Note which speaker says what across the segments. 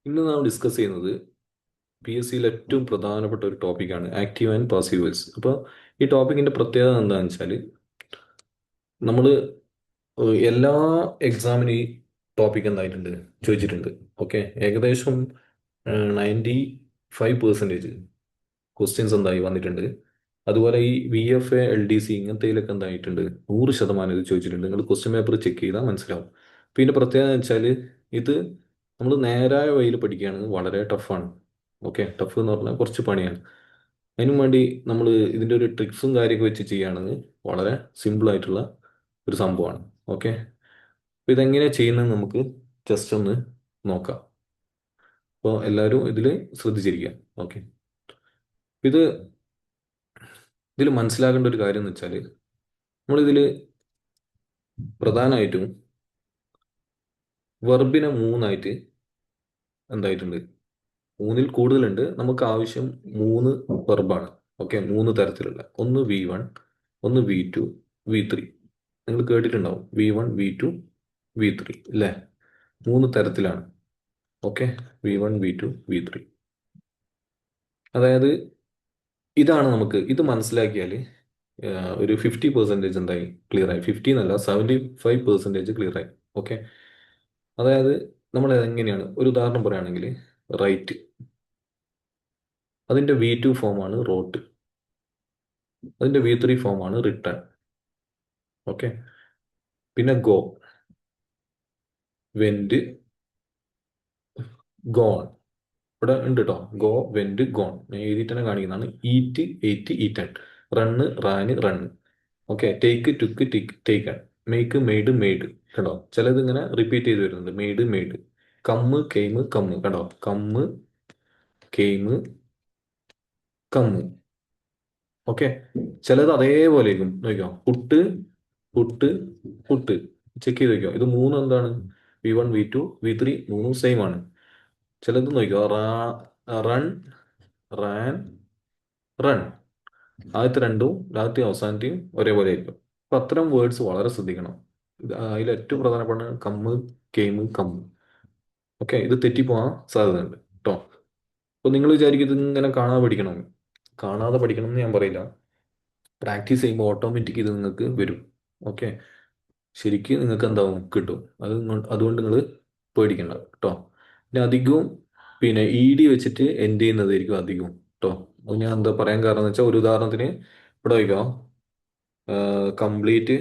Speaker 1: ഇന്ന് നാം ഡിസ്കസ് ചെയ്യുന്നത് പി എസ് സിയിൽ ഏറ്റവും പ്രധാനപ്പെട്ട ഒരു ടോപ്പിക്കാണ് ആക്റ്റീവ് ആൻഡ് പാസീവ് വോയിസ്. അപ്പോൾ ഈ ടോപ്പിക്കിന്റെ പ്രത്യേകത എന്താണെന്ന് വെച്ചാൽ നമ്മൾ എല്ലാ എക്സാമിനും ഈ ടോപ്പിക് എന്തായിട്ടുണ്ട് ചോദിച്ചിട്ടുണ്ട്. ഓക്കെ, ഏകദേശം 95% ക്വസ്റ്റ്യൻസ് എന്തായി വന്നിട്ടുണ്ട്. അതുപോലെ ഈ V F A L D C ഇങ്ങനത്തേലൊക്കെ എന്തായിട്ടുണ്ട് 100% ഇത് ചോദിച്ചിട്ടുണ്ട്. നിങ്ങൾ ക്വസ്റ്റ്യൻ പേപ്പർ ചെക്ക് ചെയ്താൽ മനസ്സിലാവും. പിന്നെ പ്രത്യേകത എന്ന് വെച്ചാൽ ഇത് നമ്മൾ നേരായ വഴിയിൽ പഠിക്കുകയാണെങ്കിൽ വളരെ ടഫാണ്. ഓക്കെ, ടഫ് എന്ന് പറഞ്ഞാൽ കുറച്ച് പണിയാണ്. അതിനും വേണ്ടി നമ്മൾ ഇതിൻ്റെ ഒരു ട്രിക്സും കാര്യമൊക്കെ വെച്ച് ചെയ്യുകയാണെങ്കിൽ വളരെ സിമ്പിൾ ആയിട്ടുള്ള ഒരു സംഭവമാണ്. ഓക്കെ, അപ്പോൾ ഇതെങ്ങനെയാണ് ചെയ്യുന്നത് നമുക്ക് ജസ്റ്റ് ഒന്ന് നോക്കാം. അപ്പോൾ എല്ലാവരും ഇതിൽ ശ്രദ്ധിച്ചിരിക്കുക. ഓക്കെ, ഇത് ഇതിൽ മനസ്സിലാക്കേണ്ട ഒരു കാര്യം എന്ന് വെച്ചാൽ നമ്മളിതിൽ പ്രധാനമായിട്ടും വെർബിനെ മൂന്നായിട്ട് എന്തായിട്ടുണ്ട്, മൂന്നിൽ കൂടുതലുണ്ട്. നമുക്ക് ആവശ്യം 3 വെർബാണ്. ഓക്കെ, 3 തരത്തിലുള്ള, ഒന്ന് V1, ഒന്ന് V2, V3. നിങ്ങൾ കേട്ടിട്ടുണ്ടാവും V1, V2, V3 അല്ലേ? 3 തരത്തിലാണ്. Okay, V1, V2, V3. അതായത് ഇതാണ് നമുക്ക് ഇത് മനസ്സിലാക്കിയാൽ ഒരു 50% എന്തായി ക്ലിയർ ആയി. 50 എന്നല്ല, 75% ക്ലിയർ ആയി. ഓക്കെ, അതായത് നമ്മൾ എങ്ങനെയാണ് ഒരു ഉദാഹരണം പറയുകയാണെങ്കിൽ റൈറ്റ്, അതിൻ്റെ V2 ഫോമാണ് റോട്ട്, അതിൻ്റെ V3 ഫോമാണ് റിട്ടേൺ. ഓക്കെ, പിന്നെ ഗോ, വെന്റ്, ഗോൺ. ഇവിടെ ഉണ്ട് കേട്ടോ, ഗോ, വെന്റ്, ഗോൺ. ഞാൻ എഴുതിയിട്ട് തന്നെ കാണിക്കുന്നതാണ്. Eat, ate, eaten. Run, ran, run. Okay, take, took, taken. Make, made, made. കണ്ടോ, ചിലത് ഇങ്ങനെ റിപ്പീറ്റ് ചെയ്ത് വരുന്നുണ്ട്. Made, made. Come, came, come. കണ്ടോ, കമ്മ്, കെയിമ്, കമ്മ്. ഓക്കെ, ചിലത് അതേപോലെ ആയിരിക്കും. നോക്കിക്കോ, പുട്ട്, പുട്ട്, പുട്ട്. ചെക്ക് ചെയ്ത് നോക്കിയോ, ഇത് മൂന്നും എന്താണ്? V1, V2, V3 മൂന്നും സെയിം ആണ്. ചിലത് നോക്കിയോ, റൺ, റാൻ, റൺ. ആദ്യത്തെ രണ്ടും ആദ്യത്തെയും അവസാനത്തെയും ഒരേപോലെ ആയിരിക്കും. അപ്പൊ അത്തരം വേർഡ്സ് വളരെ ശ്രദ്ധിക്കണം. അതിൽ ഏറ്റവും പ്രധാനപ്പെട്ട കമ്മ്, കെയിമ്, കമ്മ്. ഓക്കെ, ഇത് തെറ്റിപ്പോവാൻ സാധ്യതയുണ്ട് കേട്ടോ. അപ്പൊ നിങ്ങൾ വിചാരിക്കും ഇത് ഇങ്ങനെ കാണാതെ പഠിക്കണം. കാണാതെ പഠിക്കണം എന്ന് ഞാൻ പറയില്ല. പ്രാക്ടീസ് ചെയ്യുമ്പോൾ ഓട്ടോമാറ്റിക് ഇത് നിങ്ങൾക്ക് വരും. ഓക്കെ, ശരിക്കും നിങ്ങൾക്ക് എന്താവും, കിട്ടും. അതുകൊണ്ട് നിങ്ങൾ പേടിക്കണ്ട കേട്ടോ. പിന്നെ അധികവും പിന്നെ ED വെച്ചിട്ട് എൻഡ് ചെയ്യുന്നതായിരിക്കും അധികവും കേട്ടോ. അത് ഞാൻ എന്താ പറയാൻ കാരണം എന്ന് വെച്ചാൽ, ഒരു ഉദാഹരണത്തിന് ഇവിടെ വയ്ക്കാം, complete,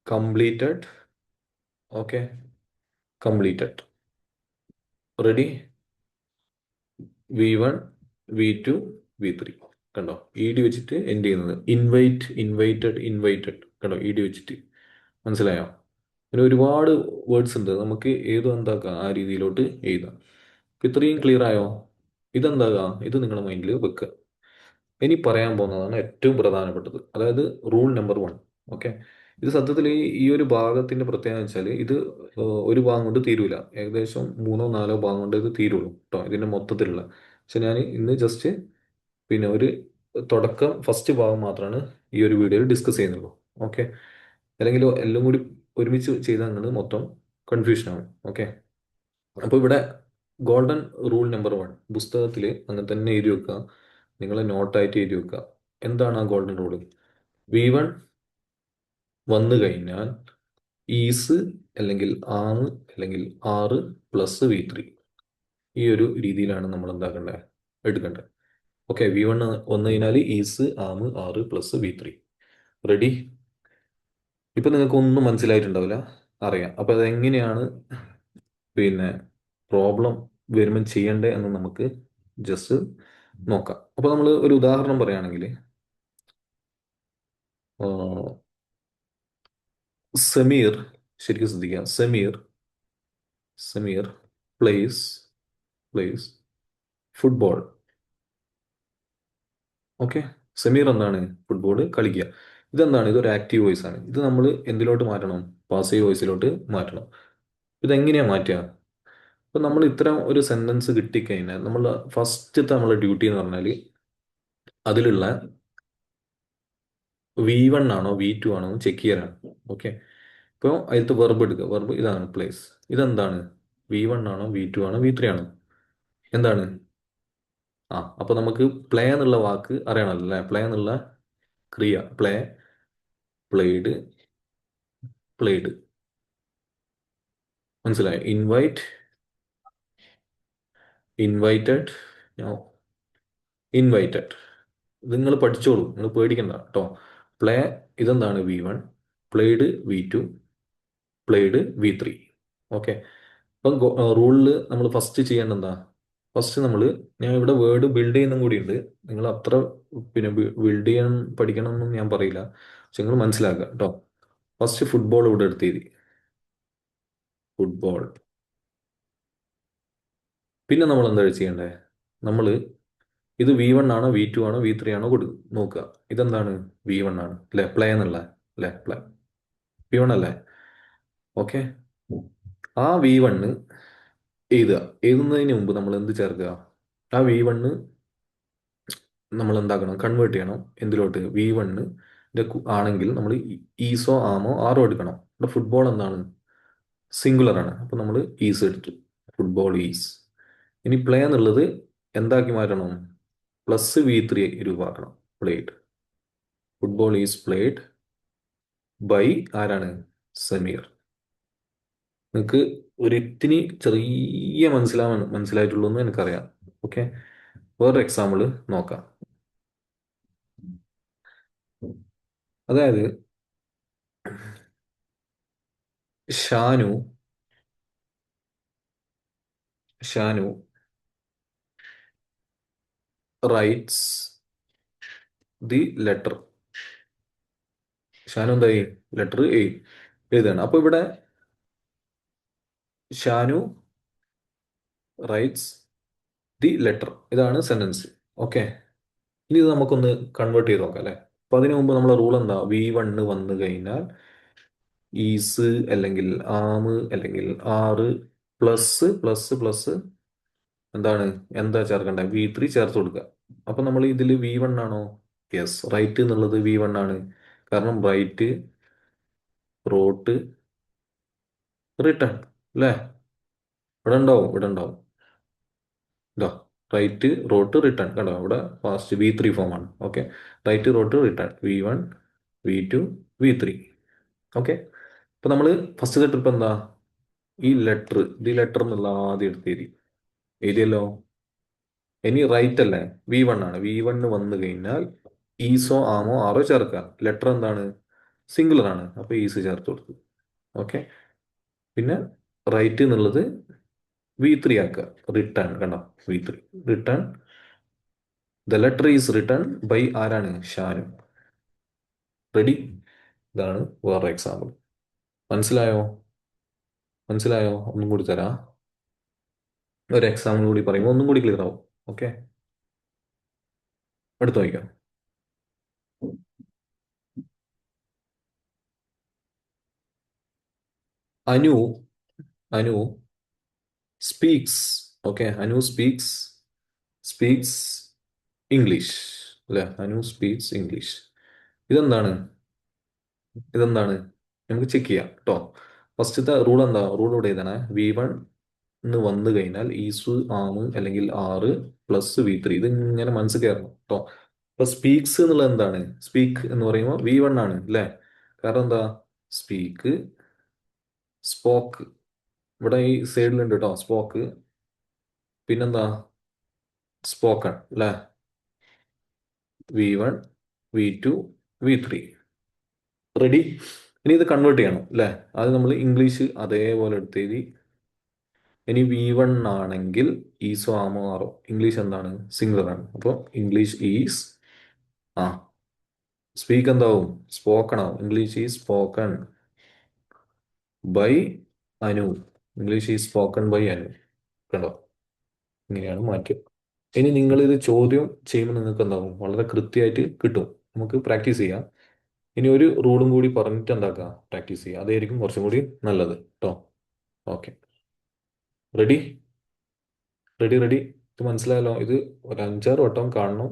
Speaker 1: completed. Okay, completed. Ready, V1, V2, V3. കണ്ടോ, ED വെച്ചിട്ട് എൻഡ് ചെയ്യുന്നത്. Invite, invited, invited. കണ്ടോ, ED വെച്ചിട്ട്. മനസ്സിലായോ? പിന്നെ ഒരുപാട് വേർഡ്സ് ഉണ്ട്, നമുക്ക് ഏതും എന്താക്കാം, ആ രീതിയിലോട്ട് എഴുതാം. ഇപ്പൊ ഇത്രയും ക്ലിയർ ആയോ? ഇതെന്താകാം, ഇത് നിങ്ങളുടെ മൈൻഡിൽ വെക്കുക. ഇനി പറയാൻ പോകുന്നതാണ് ഏറ്റവും പ്രധാനപ്പെട്ടത്, അതായത് റൂൾ നമ്പർ 1. ഓക്കെ, ഇത് സത്യത്തിൽ ഈ ഒരു ഭാഗത്തിന്റെ പ്രത്യേകത വെച്ചാൽ ഇത് ഒരു ഭാഗം കൊണ്ട് തീരൂല. ഏകദേശം 3-4 ഭാഗം കൊണ്ട് ഇത് തീരുള്ളൂ കേട്ടോ, ഇതിന്റെ മൊത്തത്തിലുള്ള. പക്ഷെ ഞാൻ ഇന്ന് ജസ്റ്റ് പിന്നെ ഒരു തുടക്കം, ഫസ്റ്റ് ഭാഗം മാത്രമാണ് ഈ ഒരു വീഡിയോയിൽ ഡിസ്കസ് ചെയ്യുന്നുള്ളൂ. ഓക്കെ, അല്ലെങ്കിൽ എല്ലാം കൂടി ഒരുമിച്ച് ചെയ്താൽ നിങ്ങൾ മൊത്തം കൺഫ്യൂഷൻ ആവും. ഓക്കെ, അപ്പോൾ ഇവിടെ ഗോൾഡൻ റൂൾ നമ്പർ 1 പുസ്തകത്തിൽ അങ്ങനെ തന്നെ എഴുതി വെക്കുക. നിങ്ങൾ നോട്ടായിട്ട് എഴുതി വെക്കുക. എന്താണ് ആ ഗോൾഡൻ റൂൾ? V1 വന്നു കഴിഞ്ഞാൽ ഈസ് അല്ലെങ്കിൽ ആണ് അല്ലെങ്കിൽ ആറ് പ്ലസ് V3. ഈ ഒരു രീതിയിലാണ് നമ്മൾ എന്താക്കേണ്ടത്, എടുക്കേണ്ടത്. ഓക്കെ, V1 വന്നു കഴിഞ്ഞാൽ ഈസ്, ആമ്, ആറ് പ്ലസ് V3. റെഡി? ഇപ്പൊ നിങ്ങൾക്ക് ഒന്നും മനസ്സിലായിട്ടുണ്ടാവില്ല, അറിയാം. അപ്പൊ അതെങ്ങനെയാണ് പിന്നെ പ്രോബ്ലം വരുമ്പോൾ ചെയ്യണ്ടേ എന്ന് നമുക്ക് ജസ്റ്റ് നോക്കാം. അപ്പൊ നമ്മൾ ഒരു ഉദാഹരണം പറയുകയാണെങ്കിൽ, സമീർ, ശരിക്കും ശ്രദ്ധിക്കുക, Sameer, Sameer place, place football. Okay, Sameer എന്താണ്, ഫുട്ബോൾ കളിക്കുക. ഇതെന്താണ്, ഇതൊരു ആക്റ്റീവ് വോയിസ് ആണ്. ഇത് നമ്മൾ എന്തിലോട്ട് മാറ്റണം? പാസീവ് വോയിസിലോട്ട് മാറ്റണം. ഇതെങ്ങനെയാ മാറ്റുക? ഇപ്പൊ നമ്മൾ ഇത്തരം ഒരു സെന്റൻസ് കിട്ടിക്കഴിഞ്ഞാൽ നമ്മൾ ഫസ്റ്റത്തെ നമ്മളെ ഡ്യൂട്ടി എന്ന് പറഞ്ഞാൽ അതിലുള്ള V1 ആണോ V2 ആണോ എന്ന് ചെക്ക് ചെയ്യാനാണ്. ഓക്കെ, ഇപ്പോൾ അതിലത്തെ വെർബ് എടുക്കുക. വെർബ് ഇതാണ്, പ്ലേസ്. ഇതെന്താണ്? V1 ആണോ V2 ആണോ V3 ആണോ? എന്താണ്? അപ്പൊ നമുക്ക് പ്ലേ എന്നുള്ള വാക്ക് അറിയണമല്ലോ അല്ലേ? പ്ലേ എന്നുള്ള ക്രിയ, പ്ലേ, പ്ലേഡ്, പ്ലേഡ്. മനസ്സിലായി? Invite, invited, invited. നിങ്ങൾ പഠിച്ചോളൂ, നിങ്ങൾ പേടിക്കണ്ട കേട്ടോ. പ്ലേ, ഇതെന്താണ്? V1, played V2, played V3. Okay. അപ്പം റൂളിൽ നമ്മൾ ഫസ്റ്റ് ചെയ്യേണ്ട എന്താ? ഫസ്റ്റ് നമ്മൾ, ഞാൻ ഇവിടെ വേർഡ് ബിൽഡ് ചെയ്യുന്നതും കൂടി ഉണ്ട്. നിങ്ങൾ അത്ര പിന്നെ ബിൽഡ് ചെയ്യാൻ പഠിക്കണം എന്നും ഞാൻ പറയില്ല, പക്ഷെ നിങ്ങൾ മനസ്സിലാക്കുക കേട്ടോ. ഫസ്റ്റ് ഫുട്ബോൾ ഇവിടെ എടുത്തേരി, ഫുട്ബോൾ. പിന്നെ നമ്മൾ എന്താ ചെയ്യണ്ടേ? നമ്മൾ ഇത് V1 ആണോ V2 ആണോ V3 ആണോ നോക്കുക. ഇതെന്താണ്? V1 ആണ് അല്ലെ? പ്ലേ എന്നുള്ള അല്ലെ? പ്ലേ V1 അല്ലേ? ഓക്കെ. ആ V1 എഴുതുക. എഴുതുന്നതിന് മുമ്പ് നമ്മൾ എന്ത് ചേർക്കുക? ആ V1 നമ്മൾ എന്താക്കണം? കൺവേർട്ട് ചെയ്യണം. എന്തിലോട്ട്? V1 ആണെങ്കിൽ നമ്മൾ ഈസോ ആമോ ആറോ എടുക്കണം. ഇവിടെ ഫുട്ബോൾ എന്താണ്? സിംഗുലർ ആണ്, അപ്പൊ നമ്മൾ ഈസ് എടുത്തു. Football is. ഇനി പ്ലേ എന്നുള്ളത് എന്താക്കി മാറ്റണം? +V3 രൂപമാക്കണം. Played. Football is played by ആരാണ്? സമീർ. നിങ്ങൾക്ക് ഒരിത്തിരി ചെറിയ മനസ്സിലായിട്ടുള്ളൂ എന്ന് എനിക്കറിയാം. ഓക്കെ. വേറൊരു എക്സാമ്പിൾ നോക്കാം. അതായത് Shanu Shanu rights the letter. Shanu എന്തായി? ലെറ്റർ എഴുതാണ്. അപ്പൊ ഇവിടെ ഷാനു റൈറ്റ്സ് ദി ലെറ്റർ, ഇതാണ് സെന്റൻസ്. ഓക്കെ. ഇനി ഇത് നമുക്കൊന്ന് കൺവേർട്ട് ചെയ്ത് നോക്കാം അല്ലെ? അപ്പൊ അതിനു മുമ്പ് നമ്മളെ റൂൾ എന്താ? V1 വന്നു കഴിഞ്ഞാൽ ഈസ് അല്ലെങ്കിൽ ആമ് അല്ലെങ്കിൽ ആറ് പ്ലസ് പ്ലസ് പ്ലസ് എന്താണ്? എന്താ ചേർക്കണ്ടേ? V3 ചേർത്ത് കൊടുക്കുക. അപ്പൊ നമ്മൾ ഇതിൽ V1 ആണോ? യെസ്, റൈറ്റ് എന്നുള്ളത് V1 ആണ്. കാരണം റൈറ്റ്, റോട്ട്, റിട്ടേൺ അല്ലേ? ഇവിടെ ഉണ്ടാവും, ഇവിടെ ഉണ്ടാവും. ഇതാ, റൈറ്റ്, റോട്ട്, റിട്ടേൺ. കണ്ടോ? ഇവിടെ ഫാസ്റ്റ് V3 ഫോം ആണ്. Okay. Write, wrote, written. V1, V2, V3. Okay. അപ്പൊ നമ്മൾ ഫസ്റ്റ് ട്രിപ്പ് എന്താ? ഈ ലെറ്റർ, ദി ലെറ്റർ എന്നുള്ള ആദ്യം എടുത്ത് എഴുതിയല്ലോ. ഇനി റൈറ്റ് അല്ലേ? V1 ആണ്. V1 വന്നു കഴിഞ്ഞാൽ ഈസോ ആമോ ആറോ ചേർക്കുക. ലെറ്റർ എന്താണ്? സിംഗുലർ ആണ്, അപ്പൊ ഈസ് ചേർത്ത് കൊടുത്തു. ഓക്കെ. പിന്നെ റൈറ്റ് എന്നുള്ളത് V3 ആക്കുക. റിട്ടേൺ. കണ്ടോ? V3 written. The letter is written by ആരാണ്? ഷാനു. റെഡി? ഇതാണ് വേറെ എക്സാമ്പിൾ. മനസ്സിലായോ? മനസ്സിലായോ? ഒന്നും കൂടി തരാം. ഒരു എക്സാമ്പിൾ കൂടി പറയുമ്പോൾ ഒന്നും കൂടി ക്ലിയർ ആവും. ഓക്കെ. അടുത്ത് നോക്കാം. Anu Anu speaks. Okay. Anu speaks English അല്ലെ? Anu speaks English. ഇതെന്താണ്? ഇതെന്താണ്? നമുക്ക് ചെക്ക് ചെയ്യാം കേട്ടോ. ഫസ്റ്റത്തെ റൂൾ എന്താ? റൂൾ ഇവിടെ എഴുതണേ. V1 വന്നു കഴിഞ്ഞാൽ ഈസ് ആമ് അല്ലെങ്കിൽ ആറ് +V3. ഇത് ഇങ്ങനെ മനസ്സിൽ കയറണം കേട്ടോ. അപ്പൊ സ്പീക്സ് എന്നുള്ളത് എന്താണ്? സ്പീക്ക് എന്ന് പറയുമ്പോൾ V1 ആണ് അല്ലേ? കാരണം എന്താ? Speak, spoke. ഇവിടെ ഈ സൈഡിലുണ്ട് കേട്ടോ സ്പോക്ക്. പിന്നെന്താ? സ്പോക്കൺ അല്ലേ? V1, V2, V3. റെഡി? ഇനി ഇത് കൺവേർട്ട് ചെയ്യണം അല്ലേ? അത് നമ്മൾ ഇംഗ്ലീഷ് അതേപോലെ എടുത്തെഴുതി. ഇനി V1 ആണെങ്കിൽ ഈസോ ആമോ ആറോ. ഇംഗ്ലീഷ് എന്താണ്? സിംഗുലർ ആണ്. അപ്പോൾ ഇംഗ്ലീഷ് ഈസ്, ആ സ്പീക്ക് എന്താവും? സ്പോക്കൺ ആവും. English is spoken by Anu. English is spoken by Anu. കണ്ടോ? ഇങ്ങനെയാണ് മാറ്റം. ഇനി നിങ്ങൾ ഇത് ചോദ്യം ചെയ്യുമ്പോൾ നിങ്ങൾക്ക് എന്താവും? വളരെ കൃത്യമായിട്ട് കിട്ടും. നമുക്ക് പ്രാക്ടീസ് ചെയ്യാം. ഇനി ഒരു റൂളും കൂടി പറഞ്ഞിട്ട് എന്താക്കാം? പ്രാക്ടീസ് ചെയ്യാം. അതായിരിക്കും കുറച്ചും കൂടി നല്ലത് കേട്ടോ. ഓക്കെ. റെഡി? റെഡി? ഇത് മനസ്സിലായല്ലോ? ഇത് ഒരു 5-6 വട്ടം കാണണം,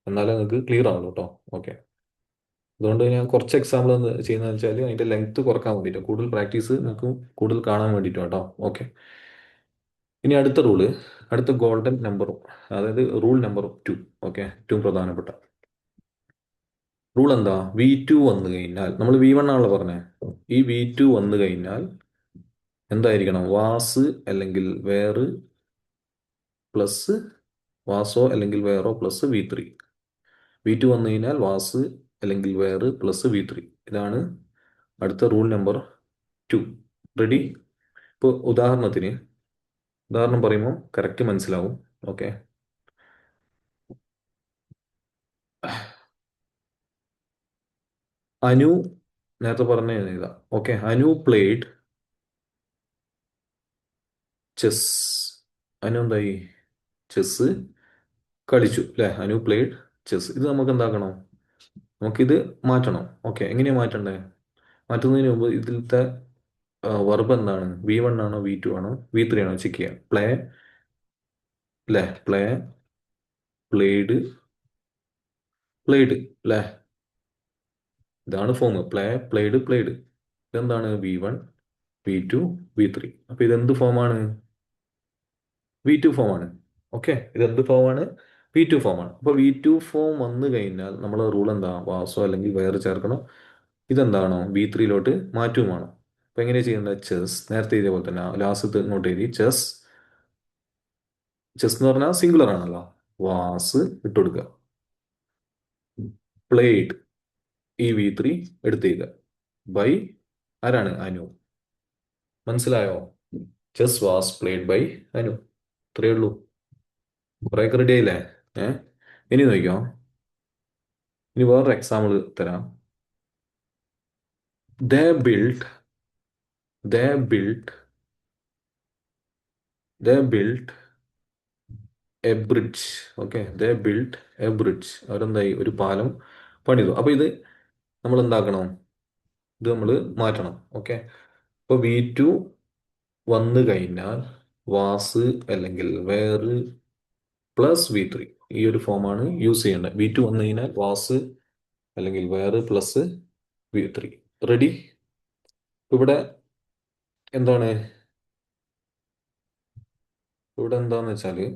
Speaker 1: എന്നാലേ നിങ്ങൾക്ക് ക്ലിയർ ആവുള്ളൂ കേട്ടോ. ഓക്കെ. അതുകൊണ്ട് ഞാൻ കുറച്ച് എക്സാമ്പിൾ ചെയ്യുന്നതെന്ന് വെച്ചാൽ അതിന്റെ ലെങ്ത് കുറക്കാൻ വേണ്ടിയിട്ട്, കൂടുതൽ പ്രാക്ടീസ് നിങ്ങൾക്ക് കൂടുതൽ കാണാൻ വേണ്ടിയിട്ട് കേട്ടോ. ഓക്കെ. ഇനി അടുത്ത റൂള്, അടുത്ത ഗോൾഡൻ നമ്പറും, അതായത് റൂൾ നമ്പർ 2. ഓക്കെ, ഏറ്റവും പ്രധാനപ്പെട്ട റൂൾ എന്താ? V2 വന്നു കഴിഞ്ഞാൽ, നമ്മൾ V1 ആണല്ലോ പറഞ്ഞത്, ഈ V2 വന്നു കഴിഞ്ഞാൽ എന്തായിരിക്കണം? വാസ് അല്ലെങ്കിൽ വേറ് പ്ലസ് വാസോ അല്ലെങ്കിൽ വേറോ പ്ലസ് V3. V2 വന്നു കഴിഞ്ഞാൽ വാസ് അല്ലെങ്കിൽ വേറ് പ്ലസ് V3. ഇതാണ് അടുത്ത റൂൾ നമ്പർ 2. റെഡി? ഇപ്പോൾ ഉദാഹരണം പറയുമ്പോൾ കറക്റ്റ് മനസ്സിലാവും. ഓക്കെ. അനു, നേരത്തെ പറഞ്ഞ ഇതാ. Okay, Anu played chess. Anu എന്തായി? ചെസ് കളിച്ചു അല്ലേ? Anu played chess. ഇത് നമുക്ക് എന്താക്കണം? നമുക്കിത് മാറ്റണം. ഓക്കെ, എങ്ങനെയാ മാറ്റണ്ടേ? മാറ്റുന്നതിന് മുമ്പ് ഇതിലത്തെ വെർബ് എന്താണ്? V1 ആണോ V2 ആണോ V3 ആണോ ചെക്ക് ചെയ്യാം. പ്ലേ അല്ലേ? പ്ലേ, പ്ലേഡ്, പ്ലേഡ് അല്ലേ? ഇതാണ് ഫോം. Play, played, played. ഇതെന്താണ്? V1, V2, V3. അപ്പൊ ഇതെന്ത് ഫോമാണ്? V2 ഫോമാണ്. ഓക്കെ, ഇതെന്ത് ഫോമാണ്? V2 ഫോമാണ്. അപ്പൊ V2 ഫോം വന്നു കഴിഞ്ഞാൽ നമ്മൾ റൂൾ എന്താ? വാസോ അല്ലെങ്കിൽ വേറെ ചേർക്കണം. ഇതെന്താണോ? V3ലോട്ട് മാറ്റുമാണ്. അപ്പൊ എങ്ങനെയാ ചെയ്യേണ്ടത്? ചെസ്, നേരത്തെ എഴുതിയ പോലെ തന്നെ ലാസ്റ്റ് ഇങ്ങോട്ട് എഴുതി ചെസ്. ചെസ് എന്ന് പറഞ്ഞാൽ സിംഗുലർ ആണല്ലോ. വാസ് ഇട്ട് കൊടുക്കുക. പ്ലേഡ്, ഈ V3 എടുത്തേക്കുക. ബൈ ആരാണ്? അനു. മനസ്സിലായോ? Chess was played by Anu. ഇത്രയേ ഉള്ളൂ. കുറേയൊക്കെ റെഡി ആയില്ലേ? ഏഹ് ഇനി നോക്കിക്കോ. ഇനി വേറൊരു എക്സാമ്പിൾ തരാം. They build they build they build a bridge. Okay, they build a bridge. അവരെന്തായി? ഒരു പാലം പണിതു. അപ്പൊ ഇത് നമ്മൾ എന്താക്കണം? ഇത് നമ്മൾ മാറ്റണം. ഓക്കെ. അപ്പൊ V2 വന്നു കഴിഞ്ഞാൽ വാസ് അല്ലെങ്കിൽ വേറ് പ്ലസ് V3. ഈ ഒരു ഫോമാണ് യൂസ് ചെയ്യേണ്ടത്. V2 വന്നു കഴിഞ്ഞാൽ വാസ് അല്ലെങ്കിൽ വേറ് പ്ലസ് V3. റെഡി? ഇവിടെ എന്താണ്? ഇവിടെ എന്താന്ന് വെച്ചാല്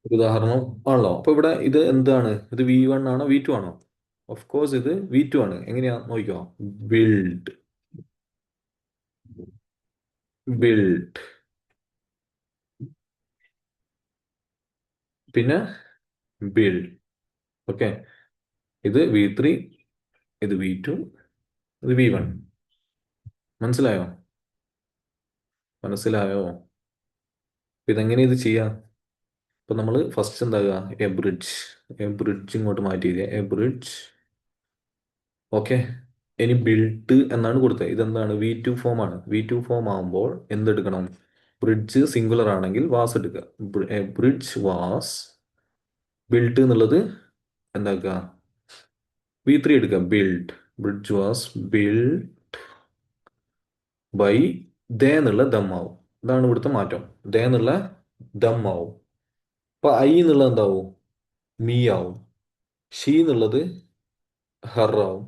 Speaker 1: ഒരു ഉദാഹരണം ആണല്ലോ. അപ്പൊ ഇവിടെ ഇത് എന്താണ്? ഇത് V1 ആണോ V2 ആണോ? ഓഫ് കോഴ്സ് ഇത് V2 ആണ്. എങ്ങനെയാ നോക്കിക്കോ. ബിൽഡ്, ബിൽഡ്, പിന്നെ ബിൽഡ്. ഓക്കെ, ഇത് V3, ഇത് V2, ഇത് V1. മനസ്സിലായോ? മനസ്സിലായോ? അപ്പൊ ഇതെങ്ങനെ ഇത് ചെയ്യാം? ഇപ്പൊ നമ്മൾ ഫസ്റ്റ് എന്താകുക? A bridge. എ ബ്രിഡ്ജ് ഇങ്ങോട്ട് മാറ്റി എഴുതിയ എ ബ്രിഡ്ജ്. ഓക്കെ. ഇനി ബിൽഡ് എന്നാണ് കൊടുത്തത്. ഇതെന്താണ്? V2 ഫോം ആണ്. V2 ഫോം ആകുമ്പോൾ എന്തെടുക്കണം? ബ്രിഡ്ജ് സിംഗുലർ ആണെങ്കിൽ വാസ് എടുക്കുക. എ ബ്രിഡ്ജ് വാസ് ബിൽഡ് എന്നുള്ളത് എന്താക്കുക? V3 എടുക്കുക. Build, bridge was build by they എന്നുള്ള ദം ആവും. ഇതാണ് ഇവിടുത്തെ മാറ്റം. ദേ എന്നുള്ള ദം ആവും. അപ്പൊ ഐ എന്നുള്ളത് എന്താവും? മീ ആവും. ഷീ എന്നുള്ളത് ഹർ ആവും.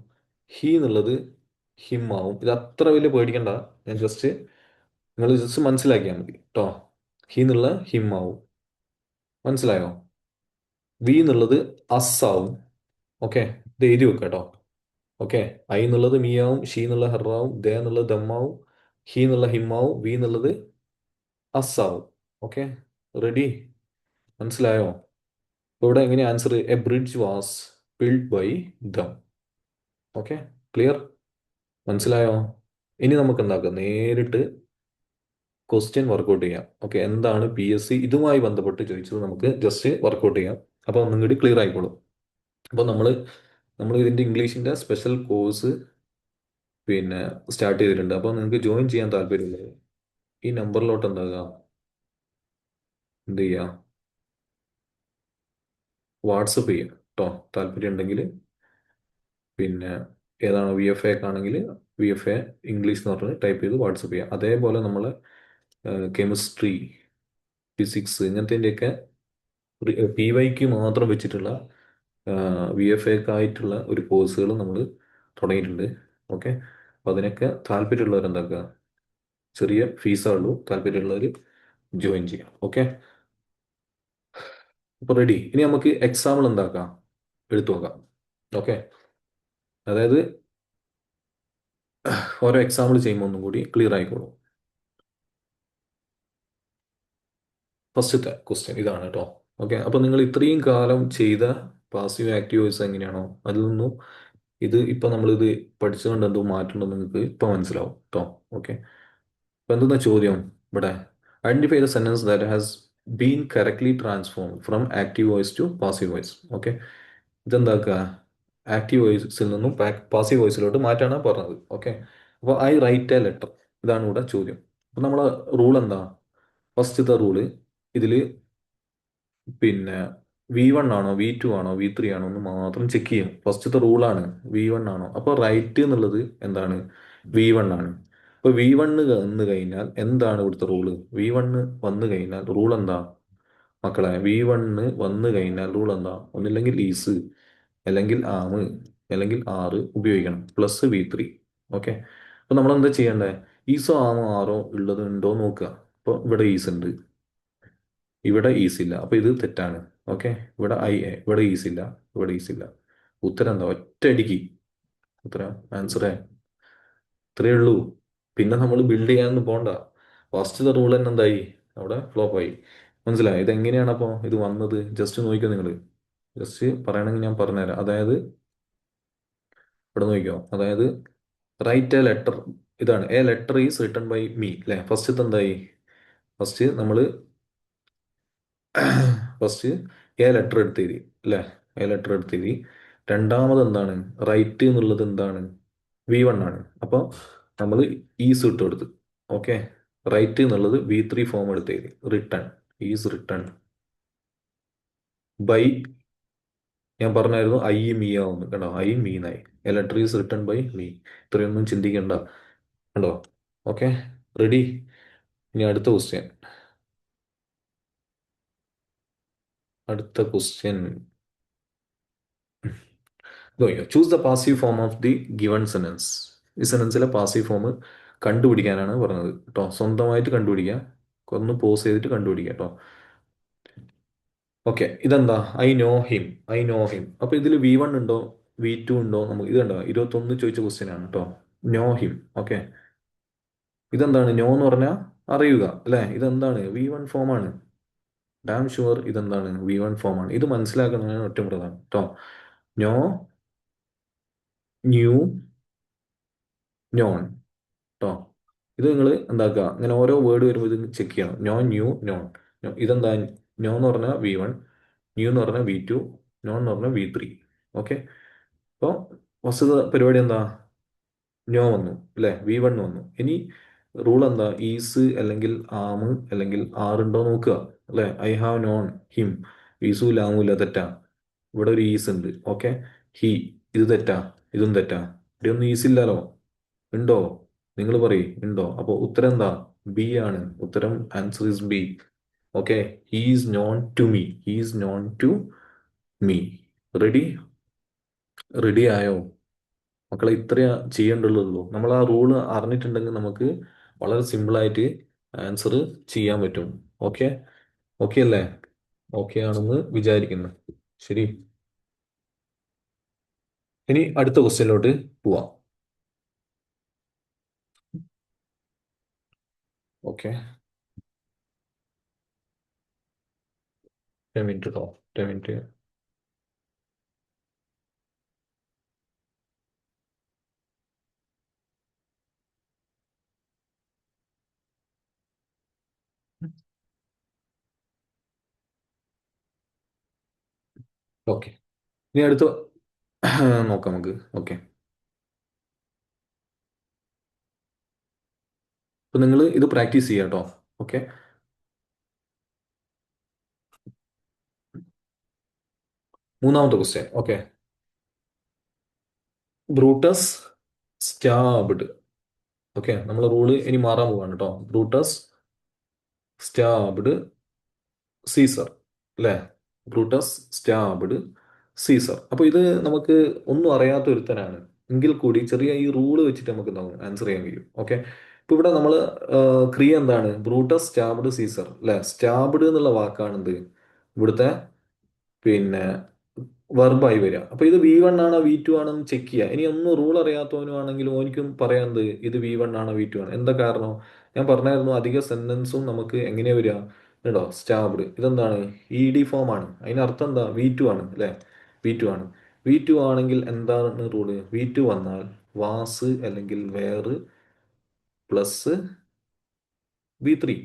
Speaker 1: ഹി എന്നുള്ളത് ഹിം ആവും. ഇത് അത്ര വലിയ പേടിക്കണ്ട. ഞാൻ ജസ്റ്റ് നിങ്ങൾ ജസ്റ്റ് മനസ്സിലാക്കിയാൽ മതി കേട്ടോ. ഹി എന്നുള്ള ഹിം ആവും. മനസ്സിലായോ? വി എന്നുള്ളത് അസ് ആവും. ഓക്കെ, ഇത് എഴുതി വെക്കാം കേട്ടോ. ഓക്കെ, ഐ എന്നുള്ളത് മീ ആവും. ഷീ എന്നുള്ള ഹർ ആവും. ദേ എന്നുള്ളത് ദം ആവും. ഹി എന്നുള്ള ഹിം ആവും. വി എന്നുള്ളത് അസ് ആവും. Okay, ready? മനസ്സിലായോ? അപ്പൊ ഇവിടെ എങ്ങനെ answer? A bridge was build by them. Okay, clear? മനസ്സിലായോ? ഇനി നമുക്ക് എന്താക്കാം? നേരിട്ട് ക്വസ്റ്റ്യൻ വർക്കൗട്ട് ചെയ്യാം. ഓക്കെ, എന്താണ് PSC ഇതുമായി ബന്ധപ്പെട്ട് ചോദിച്ചത് നമുക്ക് ജസ്റ്റ് വർക്കൗട്ട് ചെയ്യാം. അപ്പോൾ ഒന്നും കൂടി ക്ലിയർ ആയിക്കോളും. അപ്പോൾ നമ്മൾ ഇതിൻ്റെ ഇംഗ്ലീഷിൻ്റെ സ്പെഷ്യൽ കോഴ്സ് പിന്നെ സ്റ്റാർട്ട് ചെയ്തിട്ടുണ്ട്. അപ്പോൾ നിങ്ങൾക്ക് ജോയിൻ ചെയ്യാൻ താല്പര്യമുള്ളത് ഈ നമ്പറിലോട്ട് എന്താകുക? എന്ത് ചെയ്യുക? വാട്സപ്പ് ചെയ്യുക കേട്ടോ. താല്പര്യം ഉണ്ടെങ്കിൽ പിന്നെ ഏതാണോ VFA ഒക്കെ ആണെങ്കിൽ VFA ഇംഗ്ലീഷ് എന്ന് പറഞ്ഞ് ടൈപ്പ് ചെയ്ത് വാട്സപ്പ് ചെയ്യുക. അതേപോലെ നമ്മൾ കെമിസ്ട്രി, ഫിസിക്സ് ഇങ്ങനത്തേൻ്റെയൊക്കെ PYക്ക് മാത്രം വെച്ചിട്ടുള്ള VFAക്കായിട്ടുള്ള ഒരു കോഴ്സുകൾ നമ്മൾ തുടങ്ങിയിട്ടുണ്ട്. ഓക്കെ, അപ്പോൾ അതിനൊക്കെ താല്പര്യമുള്ളവർ എന്താക്കുക, ചെറിയ ഫീസേ ഉള്ളൂ, താല്പര്യമുള്ളവർ ജോയിൻ ചെയ്യാം. ഓക്കെ, അപ്പോൾ റെഡി. ഇനി നമുക്ക് എക്സാമ്പിൾ എന്താക്കാം, എടുത്തു നോക്കാം. ഓക്കെ, അതായത് ഓരോ എക്സാമ്പിൾ ചെയ്യുമ്പോൾ ഒന്നും കൂടി ക്ലിയർ ആയിക്കോളും. ഫസ്റ്റത്തെ ക്വസ്റ്റ്യൻ ഇതാണ് കേട്ടോ. ഓക്കെ, അപ്പോൾ നിങ്ങൾ ഇത്രയും കാലം ചെയ്ത പാസീവ് ആക്റ്റീവ് വോയിസ് എങ്ങനെയാണോ അതിൽ നിന്നും ഇത് ഇപ്പം നമ്മളിത് പഠിച്ചുകൊണ്ട് എന്തോ മാറ്റുണ്ടെന്ന് നിങ്ങൾക്ക് ഇപ്പം മനസ്സിലാവും കേട്ടോ. ഓക്കെ, അപ്പം എന്തെന്നാ ചോദ്യം ഇവിടെ, identify the sentence that has been correctly transform from active voice to passive voice. Okay, ഇതെന്താക്കുക, ആക്റ്റീവ് വോയിസിൽ നിന്നും പാസീവ് വോയിസിലോട്ട് മാറ്റാനാണ് പറഞ്ഞത്. ഓക്കെ, അപ്പോൾ ഐ റൈറ്റ് എ ലെറ്റർ, ഇതാണ് ഇവിടെ ചോദ്യം. അപ്പം നമ്മളെ റൂൾ എന്താ, ഫസ്റ്റത്തെ റൂള് ഇതിൽ പിന്നെ V1 ആണോ V2 ആണോ V3 ആണോ എന്ന് മാത്രം ചെക്ക് ചെയ്യും. ഫസ്റ്റത്തെ റൂളാണ് V1 ആണോ. അപ്പോൾ റൈറ്റ് എന്നുള്ളത് എന്താണ്, V1 ആണ്. അപ്പോൾ V1 വന്നു കഴിഞ്ഞാൽ എന്താണ് ഇവിടുത്തെ റൂള്, V1 വന്നു കഴിഞ്ഞാൽ റൂൾ എന്താ മക്കളെ, V1 വന്നു കഴിഞ്ഞാൽ റൂൾ എന്താ, ഒന്നില്ലെങ്കിൽ ഈസ് അല്ലെങ്കിൽ ആമ് അല്ലെങ്കിൽ ആറ് ഉപയോഗിക്കണം, പ്ലസ് V3. ഓക്കെ, അപ്പോൾ നമ്മൾ എന്താ ചെയ്യേണ്ടത്, ഈസോ ആമോ ആറോ ഉള്ളത് ഉണ്ടോ നോക്കുക. അപ്പോൾ ഇവിടെ ഈസ് ഉണ്ട്, ഇവിടെ ഈസ് ഇല്ല, അപ്പൊ ഇത് തെറ്റാണ്. ഓക്കെ, ഇവിടെ ഇവിടെ ഈസ് ഇല്ല, ഇവിടെ ഈസ് ഇല്ല. ഉത്തരം എന്താ, ഒറ്റയടിക്ക് ഉത്തരം ആൻസറേ ഇത്രയേ ഉള്ളൂ. പിന്നെ നമ്മൾ ബിൽഡ് ചെയ്യാനൊന്നും പോണ്ട. ഫസ്റ്റ് റൂൾ തന്നെ എന്തായി, അവിടെ ഫ്ലോപ്പ് ആയി. മനസ്സിലായി ഇതെങ്ങനെയാണ് അപ്പോൾ ഇത് വന്നത്, ജസ്റ്റ് നോക്കിക്കോ നിങ്ങൾ. ജസ്റ്റ് പറയണമെങ്കിൽ ഞാൻ പറഞ്ഞുതരാം. അതായത് ഇവിടെ നോക്കിക്കോ, അതായത് റൈറ്റ് എ ലെറ്റർ, ഇതാണ് a letter is written by me അല്ലേ. ഫസ്റ്റ് എന്തായി, ഫസ്റ്റ് നമ്മൾ ഫസ്റ്റ് എ ലെറ്റർ എടുത്തെഴുതി അല്ലേ, എ ലെറ്റർ എടുത്തെഴുതി. രണ്ടാമത് എന്താണ്, റൈറ്റ് എന്നുള്ളത് എന്താണ്, V1 ആണ്. അപ്പോൾ നമ്മൾ ഈസ് ഇട്ട് കൊടുത്ത്. ഓക്കെ, റൈറ്റ് എന്നുള്ളത് V3 ഫോം എടുത്തെഴുതി, റിട്ടൺ ഈസ് റിട്ടൺ ബൈ, ഞാൻ പറഞ്ഞായിരുന്നു ഐ മീ ആവുന്നു കണ്ടോ, ഐ മീന്നായി. A letter is written by me. ഇത്രയൊന്നും ചിന്തിക്കണ്ട കണ്ടോ. Okay, ready. ഇനി അടുത്ത ക്വസ്റ്റ്യൻ, അടുത്ത question choose the passive form of the given sentence. ഈ സെന്റൻസിലെ പാസീവ് ഫോം കണ്ടുപിടിക്കാനാണ് പറഞ്ഞത് കേട്ടോ. സ്വന്തമായിട്ട് കണ്ടുപിടിക്കുക, ഒന്ന് പോസ് ചെയ്തിട്ട് കണ്ടുപിടിക്കുക കേട്ടോ. ഓക്കെ, ഇതെന്താ, I know him, I know him. അപ്പൊ ഇതിൽ V1 ഉണ്ടോ V2 ഉണ്ടോ, നമുക്ക് ഇതുണ്ടോ 21 ചോദിച്ച ക്വസ്റ്റ്യൻ ആണ് കേട്ടോ. Know him. ഓക്കെ, ഇതെന്താണ്, നോ എന്ന് പറഞ്ഞാൽ അറിയുക അല്ലെ. ഇതെന്താണ്, V1 ഫോം ആണ്. ഡാം ഷുവർ ഇതെന്താണ്, V1 ഫോം ആണ്. ഇത് മനസ്സിലാക്കുന്നതാണ് ഏറ്റവും പ്രധാനം കേട്ടോ. നോ, ന്യൂ, നോൺ കേട്ടോ. ഇത് നിങ്ങൾ എന്താക്കുക, അങ്ങനെ ഓരോ വേർഡ് വരുമ്പോൾ ഇത് ചെക്ക് ചെയ്യണം. Know, knew, known. ഇതെന്താ, നോ എന്ന് പറഞ്ഞാൽ V1, ന്യൂ എന്ന് പറഞ്ഞാൽ V2, നോൺ എന്ന് പറഞ്ഞാൽ V3. ഓക്കെ, അപ്പോൾ ഫസ്റ്റ് പരിപാടി എന്താ, നോ വന്നു അല്ലേ, V1 വന്നു. ഇനി റൂൾ എന്താ, ഈസ് അല്ലെങ്കിൽ ആമ് അല്ലെങ്കിൽ ആറുണ്ടോ നോക്കുക അല്ലേ. ഐ ഹാവ് നോൺ ഹിം, ഈസു ലാമു ഇല്ല, തെറ്റാ. ഇവിടെ ഒരു ഈസ് ഉണ്ട്. ഓക്കെ, ഹി, ഇത് തെറ്റാ, ഇതും തെറ്റാ. ഇവിടെ ഒന്നും ഈസ് ഇല്ലല്ലോ, ഉണ്ടോ, നിങ്ങൾ പറയും ഉണ്ടോ. അപ്പോൾ ഉത്തരം എന്താ, ബി ആണ്. ഉത്തരം answer is B. Okay, he's known to me, he's known to me. Ready, ready ആയോ മക്കളെ, ഇത്രയാ ചെയ്യേണ്ടുള്ളൂ. നമ്മൾ ആ റൂള് അറിഞ്ഞിട്ടുണ്ടെങ്കിൽ നമുക്ക് വളരെ സിമ്പിളായിട്ട് ആൻസർ ചെയ്യാൻ പറ്റും. ഓക്കെ, ഓക്കെ അല്ലേ, ഓക്കെ ആണെന്ന് വിചാരിക്കുന്നു. ശരി, ഇനി അടുത്ത ക്വസ്റ്റ്യനിലോട്ട് പോവാം. ഓക്കെ, 10 മിനിറ്റ് കേട്ടോ, 10 മിനിറ്റ്. ഓക്കെ, ഇനി അടുത്ത നോക്കാം നമുക്ക്. ഓക്കെ, അപ്പൊ നിങ്ങൾ ഇത് പ്രാക്ടീസ് ചെയ്യാം കേട്ടോ. ഓക്കെ, മൂന്നാമത്തെ question. Okay, Brutus stabbed. Okay, നമ്മൾ റൂള് ഇനി മാറാൻ പോവാണ് കേട്ടോ. ബ്രൂട്ടസ് സ്റ്റാബ്ഡ് സീസർ അല്ലേ. Brutus stabbed Caesar. അപ്പോൾ ഇത് നമുക്ക് ഒന്നും അറിയാത്ത ഒരുത്തനാണ് എങ്കിൽ കൂടി ചെറിയ ഈ റൂള് വെച്ചിട്ട് നമുക്ക് എന്താവും ആൻസർ ചെയ്യാൻ കഴിയും. ഓക്കെ, ഇപ്പൊ ഇവിടെ നമ്മൾ ക്രിയ എന്താണ്? ബ്രൂട്ടസ് സ്റ്റാബ്ഡ് സീസർ അല്ലെ? സ്റ്റാബ്ഡ് എന്നുള്ള വാക്കാണ് എന്ത് ഇവിടുത്തെ പിന്നെ വെർബായി വരിക. അപ്പൊ ഇത് V1 ആണോ V2 ആണെന്ന് ചെക്ക് ചെയ്യുക. ഇനി ഒന്നും റൂൾ അറിയാത്തവനുമാണെങ്കിലും ഓനിക്കും പറയാൻ ഇത് V1 ആണോ V2 ആണോ. എന്താ കാരണം? ഞാൻ പറഞ്ഞായിരുന്നു അധിക സെന്റൻസും നമുക്ക് എങ്ങനെയാ വരിക കേട്ടോ? സ്റ്റാബ്ഡ് ഇതെന്താണ് ED ഫോം ആണ്. അതിനർത്ഥം എന്താ? V2 ആണ് അല്ലെ? V2 ആണ്. V2 ആണെങ്കിൽ എന്താണ് റൂള്? V2 വന്നാൽ വാസ് അല്ലെങ്കിൽ വേറ് പ്ലസ് V3.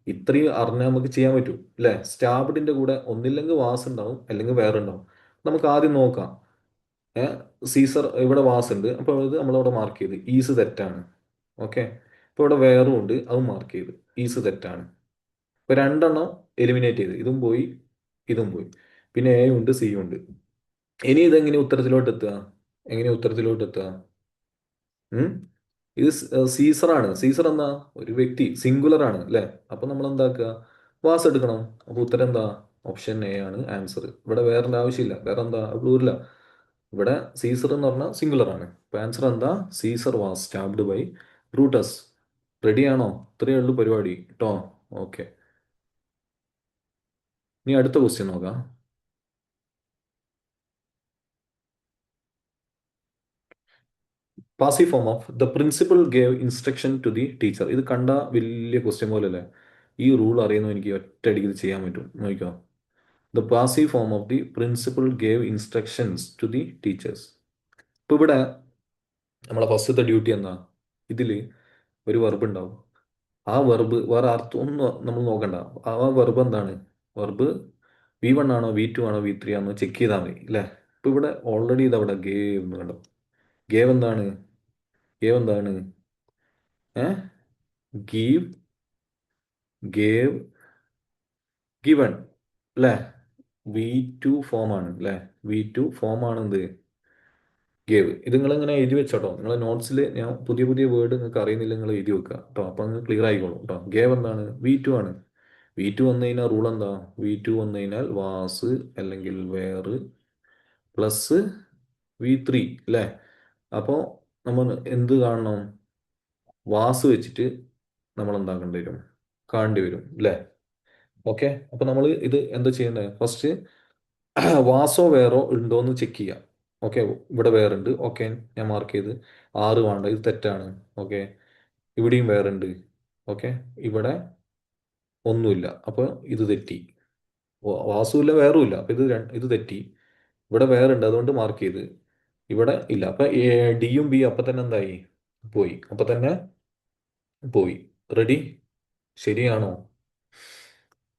Speaker 1: ഇത്രയും അറിഞ്ഞാൽ നമുക്ക് ചെയ്യാൻ പറ്റും അല്ലെ? സ്റ്റാബ്ഡിന്റെ കൂടെ ഒന്നില്ലെങ്കിൽ വാസ് ഉണ്ടാവും അല്ലെങ്കിൽ വേറെ ഉണ്ടാവും. നമുക്ക് ആദ്യം നോക്കാം. സീസർ ഇവിടെ വാസ് ഉണ്ട്, അപ്പോൾ ഇത് നമ്മളവിടെ മാർക്ക് ചെയ്ത് ഈസ് തെറ്റാണ്. ഓക്കെ, ഇപ്പോൾ ഇവിടെ വേറും ഉണ്ട്, അതും മാർക്ക് ചെയ്ത് ഈസ് തെറ്റാണ്. ഇപ്പൊ രണ്ടെണ്ണം എലിമിനേറ്റ് ചെയ്ത് ഇതും പോയി ഇതും പോയി. പിന്നെ എ ഉണ്ട് സി ഉണ്ട്. ഇനി ഇതെങ്ങനെ ഉത്തരത്തിലോട്ട് എത്തുക? എങ്ങനെ ഉത്തരത്തിലോട്ട് എത്തുക? ഉം ഇത് സീസറാണ്. സീസർ എന്നാ ഒരു വ്യക്തി, സിംഗുലർ ആണ് അല്ലെ? അപ്പൊ നമ്മൾ എന്താക്കുക? വാസ് എടുക്കണം. അപ്പൊ ഉത്തരം എന്താ? ഓപ്ഷൻ എ ആണ് ആൻസർ. ഇവിടെ വേറെ ആവശ്യമില്ല. വേറെ എന്താ പ്ലൂരില്ല. ഇവിടെ സീസർ എന്ന് പറഞ്ഞാൽ സിംഗുലർ ആണ്. അപ്പൊ ആൻസർ എന്താ? Caesar was stabbed by Brutus. Ready ആണോ? ഇത്രയേ ഉള്ളൂ പരിപാടി കേട്ടോ. ഓക്കെ, ഇനി അടുത്ത ക്വസ്റ്റ്യൻ നോക്കാം. Passive form of the principal gave instruction to the teacher. ഇത് കണ്ട വലിയ ക്വസ്റ്റ്യൻ പോലല്ലേ? ഈ റൂൾ അറിയുന്ന എനിക്ക് ഒറ്റയടിക്ക് ഇത് ചെയ്യാൻ പറ്റും. നോക്കിക്കോ. The passive form of the principal gave instructions to the teachers. ഇപ്പൊ ഇവിടെ നമ്മളെ ഫസ്റ്റത്തെ ഡ്യൂട്ടി എന്താ? ഇതിൽ ഒരു വെർബ് ഉണ്ടാവും. ആ വെർബ് വേറെ അർത്ഥം ഒന്നും നമ്മൾ നോക്കണ്ട. ആ വെർബ് എന്താണ്? വെർബ് V1 ആണോ V2 ആണോ V3 ആണോ ചെക്ക് ചെയ്താൽ മതി അല്ലേ? ഇപ്പൊ ഇവിടെ ഓൾറെഡി ഇതവിടെ ഗേവ് എന്ന് കണ്ടോ? ഗേവ് എന്താണ്? ഗേവ് എന്താണ്? ഏ ഗീവ്, ഗേവ്, ഗിവൺ അല്ലേ? V2 ഫോം ആണ് അല്ലേ? V2 ഫോം ആണ് എന്ത്? ഗേവ്. ഇത് നിങ്ങൾ ഇങ്ങനെ എഴുതി വെച്ചോട്ടോ. നിങ്ങളെ നോട്ട്സിൽ ഞാൻ പുതിയ പുതിയ വേർഡ് നിങ്ങൾക്ക് അറിയുന്നില്ല, നിങ്ങൾ എഴുതി വെക്കുക കേട്ടോ. അപ്പൊ അങ്ങ് ക്ലിയർ ആയിക്കോളും കേട്ടോ. ഗേവ് എന്താണ്? V2 ആണ്. V2 വന്നു കഴിഞ്ഞാൽ റൂൾ എന്താ? V2 വന്നു കഴിഞ്ഞാൽ വാസ് അല്ലെങ്കിൽ വേറ് പ്ലസ് V3 അല്ലേ? അപ്പോൾ നമ്മൾ എന്ത് കാണണം? വാസ് വെച്ചിട്ട് നമ്മൾ എന്താക്കേണ്ടി വരും? കാണേണ്ടി വരും അല്ലേ? ഓക്കെ, അപ്പൊ നമ്മൾ ഇത് എന്താ ചെയ്യേണ്ടത്? ഫസ്റ്റ് വാസോ വേറോ ഉണ്ടോന്ന് ചെക്ക് ചെയ്യാം. ഓക്കെ, ഇവിടെ വേറുണ്ട്. ഓക്കെ, ഞാൻ മാർക്ക് ചെയ്ത് 6 വേണ്ട, ഇത് തെറ്റാണ്. ഓക്കെ, ഇവിടെയും വേറുണ്ട്. ഓക്കെ, ഇവിടെ ഒന്നുമില്ല, അപ്പൊ ഇത് തെറ്റി. വാസുമില്ല വേറുമില്ല, അപ്പൊ ഇത് തെറ്റി. ഇവിടെ വേറുണ്ട്, അതുകൊണ്ട് മാർക്ക് ചെയ്ത്. ഇവിടെ ഇല്ല, അപ്പൊ ഡിയും ബി അപ്പൊ തന്നെ എന്തായി? പോയി. അപ്പൊ തന്നെ പോയി. റെഡി? ശരിയാണോ?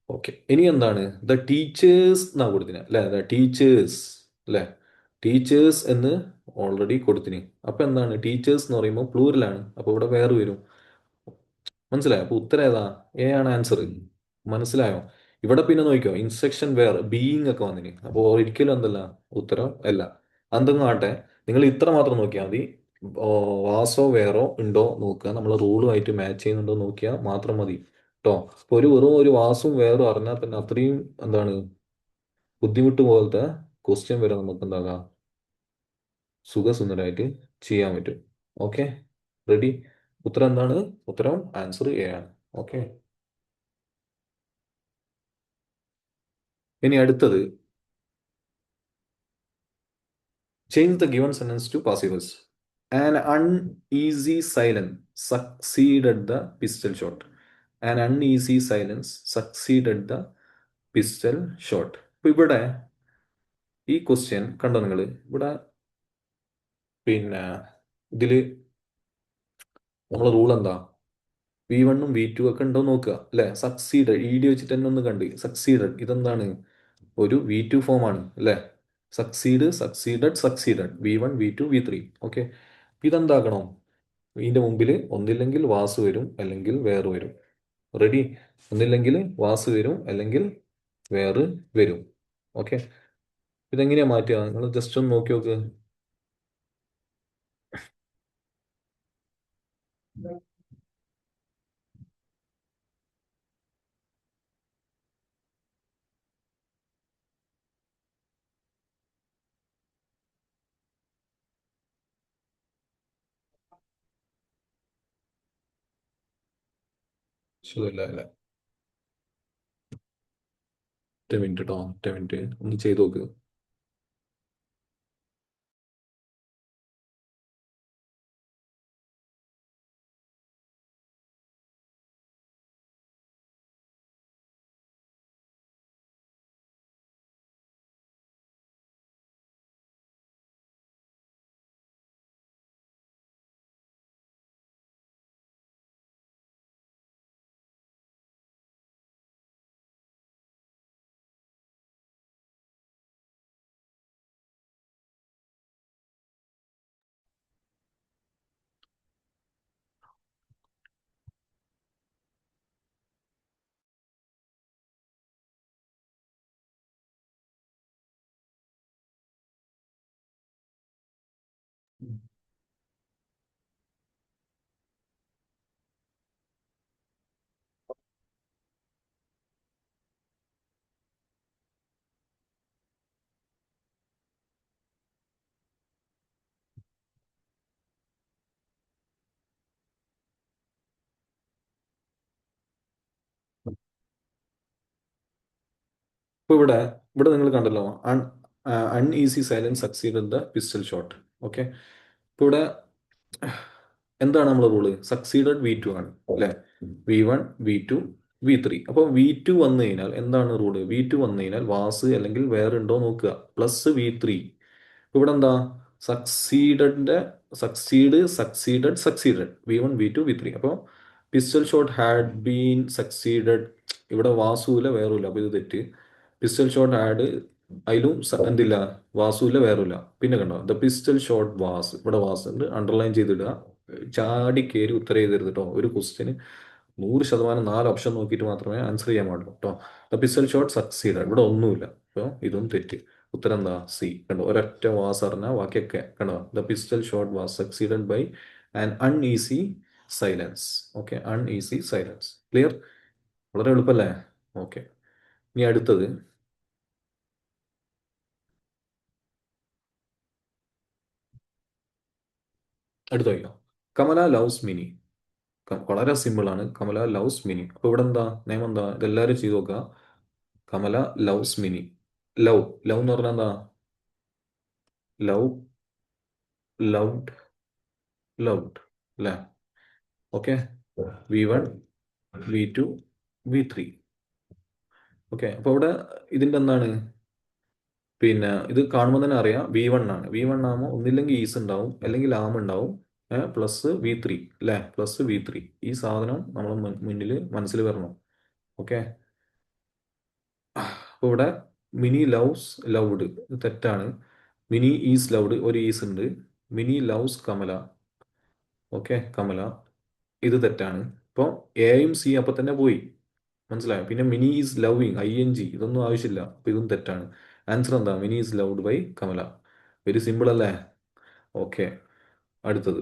Speaker 1: ഓക്കെ, ഇനി എന്താണ്? ദ ടീച്ചേഴ്സ് എന്നാ കൊടുത്തിന് അല്ലെ? ദ ടീച്ചേഴ്സ് അല്ലെ? ടീച്ചേഴ്സ് എന്ന് ഓൾറെഡി കൊടുത്തിന്. അപ്പൊ എന്താണ്? ടീച്ചേഴ്സ് എന്ന് പറയുമ്പോൾ പ്ലൂരലാണ്. അപ്പൊ ഇവിടെ വേറെ വരും. മനസ്സിലായോ? അപ്പൊ ഉത്തരം ഏതാ? എ ആണ് ആൻസർ. മനസ്സിലായോ? ഇവിടെ പിന്നെ നോക്കിക്കോ, ഇൻസ്ട്രക്ഷൻ വേറെ ബീയിങ് ഒക്കെ വന്നിന്. അപ്പോൾ ഒരിക്കലും എന്തല്ല ഉത്തരം അല്ല. എന്തെങ്കിലും ആട്ടെ, നിങ്ങൾ ഇത്ര മാത്രം നോക്കിയാൽ മതി. ഓ, വാസോ വേറോ ഉണ്ടോ നോക്കുക. നമ്മൾ റൂളുമായിട്ട് മാച്ച് ചെയ്യുന്നുണ്ടോ നോക്കിയാൽ മാത്രം മതി കേട്ടോ. ഇപ്പൊ വെറും ഒരു വാസും വേറും അറിഞ്ഞാൽ തന്നെ അത്രയും എന്താണ് ബുദ്ധിമുട്ട് പോലത്തെ ക്വസ്റ്റ്യൻ വരെ നമുക്ക് എന്താകാം സുഖസുന്ദരമായിട്ട് ചെയ്യാൻ പറ്റും. Okay, ready? ഉത്തരം എന്താണ്? ഉത്തരം ആൻസർ എ ആണ്. ഓക്കെ, ഇനി അടുത്തത് change the given sentence to passives. An uneasy silence succeeded the pistol shot. An uneasy silence succeeded the pistol shot. ഇപ്പൊ ഇവിടെ ഈ ക്വസ്റ്റ്യൻ കണ്ടോ നിങ്ങൾ? ഇവിടെ പിന്നെ ഇതില് നമ്മൾ റൂൾ എന്താ? V1ഉം V2 ഒക്കെ ഉണ്ടോ നോക്കുക അല്ലെ? സക്സീഡഡ് ഇ ഡി വെച്ചിട്ട് തന്നെ ഒന്ന് കണ്ട്. സക്സീഡഡ് ഇതെന്താണ്? ഒരു V2 ഫോം ആണ് അല്ലെ? Succeed, succeeded, succeeded, V1 V2 V3. Okay, ഇതെന്താക്കണം? ഇതിന്റെ മുമ്പിൽ ഒന്നില്ലെങ്കിൽ വാസ് വരും അല്ലെങ്കിൽ വേറെ വരും. റെഡി? ഒന്നില്ലെങ്കിൽ വാസ് വരും അല്ലെങ്കിൽ വേറെ വരും. ഓക്കെ, ഇതെങ്ങനെയാ മാറ്റുക? നിങ്ങൾ ജസ്റ്റ് ഒന്ന് നോക്കി നോക്ക്. ശരിയല്ല അല്ല. ഒറ്റ മിനിറ്റ് കേട്ടോ, ഒറ്റ മിനിറ്റ് ഒന്ന് ചെയ്ത് നോക്ക്. ഇപ്പൊ ഇവിടെ ഇവിടെ നിങ്ങൾ കണ്ടല്ലോ, uneasy silence succeed the pistol shot. Okay. ഇപ്പൊ ഇവിടെ എന്താണ് നമ്മൾ റൂള്? സക്സീഡഡ് V2 ആണ് അല്ലെ? V1 V2 V3. അപ്പോൾ V2 വന്നു കഴിഞ്ഞാൽ എന്താണ് റൂള്? V2 വന്നു കഴിഞ്ഞാൽ വാസ് അല്ലെങ്കിൽ വേറെ ഉണ്ടോ നോക്കുക, പ്ലസ് V3. ഇവിടെ എന്താ? സക്സീഡഡിന്റെ സക്സീഡഡ് V1 V2 V3. അപ്പോൾ pistol shot had been succeeded. ഇവിടെ വാസുവില്ല വേറുമില്ല, അപ്പൊ ഇത് തെറ്റ്. പിസ്റ്റൽ ഷോട്ട് ഹാഡ്, അതിലും എന്തില്ല? വാസുവില്ല വേറുമില്ല. പിന്നെ കണ്ടോ, ദ പിസ്റ്റൽ ഷോട്ട് വാസ്, ഇവിടെ വാസ് ഉണ്ട്, അണ്ടർലൈൻ ചെയ്തിടുക. ചാടി കയറി ഉത്തരം ചെയ്തരുത് കേട്ടോ. ഒരു ക്വസ്റ്റ്യന് 100% 4 ഓപ്ഷൻ നോക്കിയിട്ട് മാത്രമേ ആൻസർ ചെയ്യാൻ പാടുള്ളൂ കേട്ടോ. ദ പിസ്റ്റൽ ഷോട്ട് സക്സീഡ്, ഇവിടെ ഒന്നുമില്ല, അപ്പോൾ ഇതും തെറ്റ്. ഉത്തരം എന്താ? സി. കണ്ടോ, ഒരൊറ്റ വാസ് അറിഞ്ഞാൽ ബാക്കിയൊക്കെ കണ്ടോ. The pistol shot was succeeded by an uneasy silence. Okay, uneasy silence. Clear? വളരെ എളുപ്പല്ലേ? ഓക്കെ. ഇനി അടുത്തത്, അടുത്ത വയ്ക്കാം. കമല ലവ്സ് മിനി. വളരെ സിമ്പിൾ ആണ്. കമല ലവ്സ് മിനി. അപ്പൊ ഇവിടെ എന്താ നിയമം? എന്താ? ഇതെല്ലാവരും ചെയ്ത് നോക്കുക. Kamala loves Mini. Love, love എന്ന് പറഞ്ഞാൽ എന്താ? ലവ്, ലവ്ഡ്, ലവ്ഡ് അല്ലേ? Okay. V1 V2 V3. Okay. അപ്പൊ ഇവിടെ ഇതിന്റെ എന്താണ്? പിന്നെ ഇത് കാണുമ്പോൾ തന്നെ അറിയാം V1 ആണ്. V1 ആകുമ്പോൾ ഒന്നില്ലെങ്കിൽ ഈസ് ഉണ്ടാവും, അല്ലെങ്കിൽ ആം ഉണ്ടാവും, പ്ലസ് V3 അല്ലേ? Plus V3. ഈ സാധനം നമ്മൾ മുന്നിൽ മനസ്സിൽ വരണം. ഓക്കെ. അപ്പോൾ ഇവിടെ മിനി ലവ്സ് ലവ്ഡ് തെറ്റാണ്. മിനി ഈസ് ലവ്ഡ്, ഒരു ഈസ് ഉണ്ട്. Mini loves Kamala. Okay, Kamala, ഇത് തെറ്റാണ്. ഇപ്പോൾ എയും സി അപ്പം തന്നെ പോയി, മനസ്സിലായോ? പിന്നെ മിനി ഈസ് ലവിങ് ING, ഇതൊന്നും ആവശ്യമില്ല, അപ്പം ഇതും തെറ്റാണ്. ആൻസർ എന്താ? Mini is loved by Kamala. Very simple അല്ലേ? ഓക്കെ. അടുത്തത്,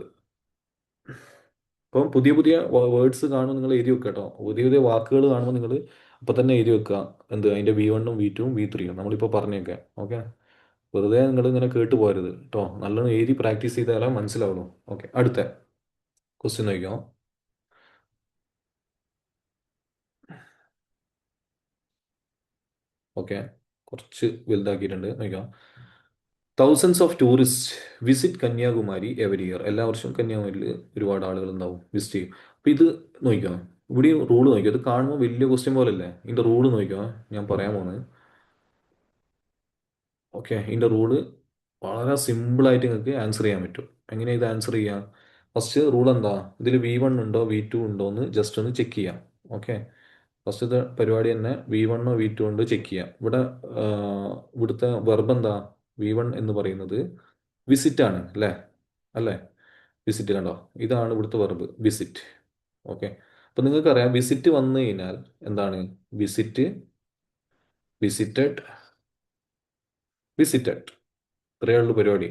Speaker 1: ഇപ്പം പുതിയ പുതിയ വേർഡ്സ് കാണുമ്പോൾ നിങ്ങൾ എഴുതി വെക്കുക കേട്ടോ. പുതിയ പുതിയ വാക്കുകൾ കാണുമ്പോൾ നിങ്ങൾ അപ്പം തന്നെ എഴുതി വെക്കുക. എന്ത്? അതിൻ്റെ V1 V2 V3 നമ്മളിപ്പോൾ പറഞ്ഞേക്കെ. ഓക്കെ. വെറുതെ നിങ്ങൾ ഇങ്ങനെ കേട്ട് പോരുത് കേട്ടോ. നല്ലോണം എഴുതി പ്രാക്ടീസ് ചെയ്താലേ മനസ്സിലാവുള്ളൂ. ഓക്കെ. അടുത്ത ക്വസ്റ്റ്യൻ നോക്കിയോ. ഓക്കെ, കുറച്ച് വലുതാക്കിയിട്ടുണ്ട്, നോക്കാം. Thousands of tourist visit Kanyakumari every year. എല്ലാ വർഷവും കന്യാകുമാരിയിൽ ഒരുപാട് ആളുകൾ ഉണ്ടാവും, വിസിറ്റ് ചെയ്യും. അപ്പം ഇത് നോക്കിക്കോ, ഇവിടെ റൂള് നോക്കിയോ. ഇത് കാണുമ്പോൾ വലിയ ക്വസ്റ്റ്യൻ പോലല്ലേ? ഇതിൻ്റെ റൂള് നോക്കിയോ, ഞാൻ പറയാൻ പോകുന്നത്. ഓക്കെ, ഇതിൻ്റെ റൂള് വളരെ സിമ്പിളായിട്ട് നിങ്ങൾക്ക് ആൻസർ ചെയ്യാൻ പറ്റും. എങ്ങനെ ഇത് ആൻസർ ചെയ്യാം? ഫസ്റ്റ് റൂൾ എന്താ? ഇതിൽ V1 ഉണ്ടോ V2 ഉണ്ടോ എന്ന് ജസ്റ്റ് ഒന്ന് ചെക്ക് ചെയ്യാം. ഓക്കെ. ഫസ്റ്റത്തെ പരിപാടി തന്നെ V1 V2 ഉണ്ട് ചെക്ക് ചെയ്യാം. ഇവിടെ ഇവിടുത്തെ വെർബ് എന്താ? V1 എന്ന് പറയുന്നത് വിസിറ്റ് ആണ് അല്ലേ? അല്ലേ? വിസിറ്റ് കണ്ടോ, ഇതാണ് ഇവിടുത്തെ വെർബ്, വിസിറ്റ്. ഓക്കെ. അപ്പൊ നിങ്ങൾക്കറിയാം വിസിറ്റ് വന്നു കഴിഞ്ഞാൽ എന്താണ്? വിസിറ്റ്, വിസിറ്റഡ്, വിസിറ്റഡ്, ഇത്രയേ ഉള്ളൂ പരിപാടി.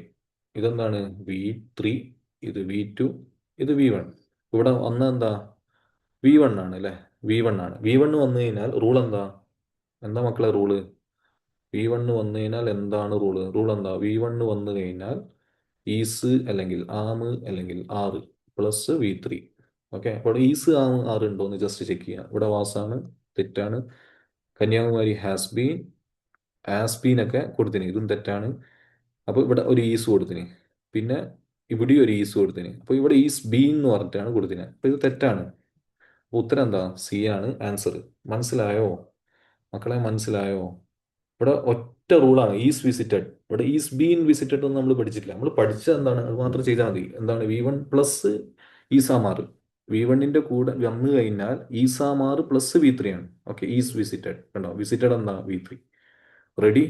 Speaker 1: ഇതെന്താണ്? V3, ഇത് V2, ഇത് V1. ഇവിടെ വന്ന എന്താ? V1 ആണ് അല്ലേ? V1 ആണ്. V1 വന്നു കഴിഞ്ഞാൽ റൂൾ എന്താ? എന്താ മക്കളെ റൂള്? V1 വന്നു കഴിഞ്ഞാൽ എന്താണ് റൂള്? റൂൾ എന്താ? V1 വന്നു കഴിഞ്ഞാൽ ഈസ് അല്ലെങ്കിൽ ആമ് അല്ലെങ്കിൽ ആറ് പ്ലസ് V3. ഓക്കെ, അപ്പോൾ ഈസ് ആറുണ്ടോ എന്ന് ജസ്റ്റ് ചെക്ക് ചെയ്യുക. ഇവിടെ വാസാണ്, തെറ്റാണ്. കന്യാകുമാരി ഹാസ് ബീൻ ഒക്കെ കൊടുത്തിന്, ഇതും തെറ്റാണ്. അപ്പോൾ ഇവിടെ ഒരു ഈസ് കൊടുത്തിന്. പിന്നെ ഇവിടെ ഒരു ഈസ് കൊടുത്തിന്. അപ്പോൾ ഇവിടെ ഈസ് ബീൻ എന്ന് പറഞ്ഞിട്ടാണ് കൊടുത്തിന്. അപ്പോൾ ഇത് തെറ്റാണ്. അപ്പോൾ ഉത്തരം എന്താ? സി ആണ് ആൻസർ. മനസ്സിലായോ മക്കളെ? മനസ്സിലായോ? ഇവിടെ ഒറ്റ റൂളാണ്, ഈസ് വിസിറ്റഡ്. ഇവിടെ ഈസ് ബീൻ വിസിറ്റഡ് ഒന്നും നമ്മൾ പഠിച്ചിട്ടില്ല. നമ്മൾ പഠിച്ചത് എന്താണ് അത് മാത്രം ചെയ്താൽ മതി. എന്താണ്? V1 plus ഈസാമാർ. V1ന്റെ കൂടെ വന്നു കഴിഞ്ഞാൽ ഈസാമാർ പ്ലസ് V3 ആണ്. Okay, is visited. കണ്ടോ? വിസിറ്റഡ് എന്താ? V3. Ready?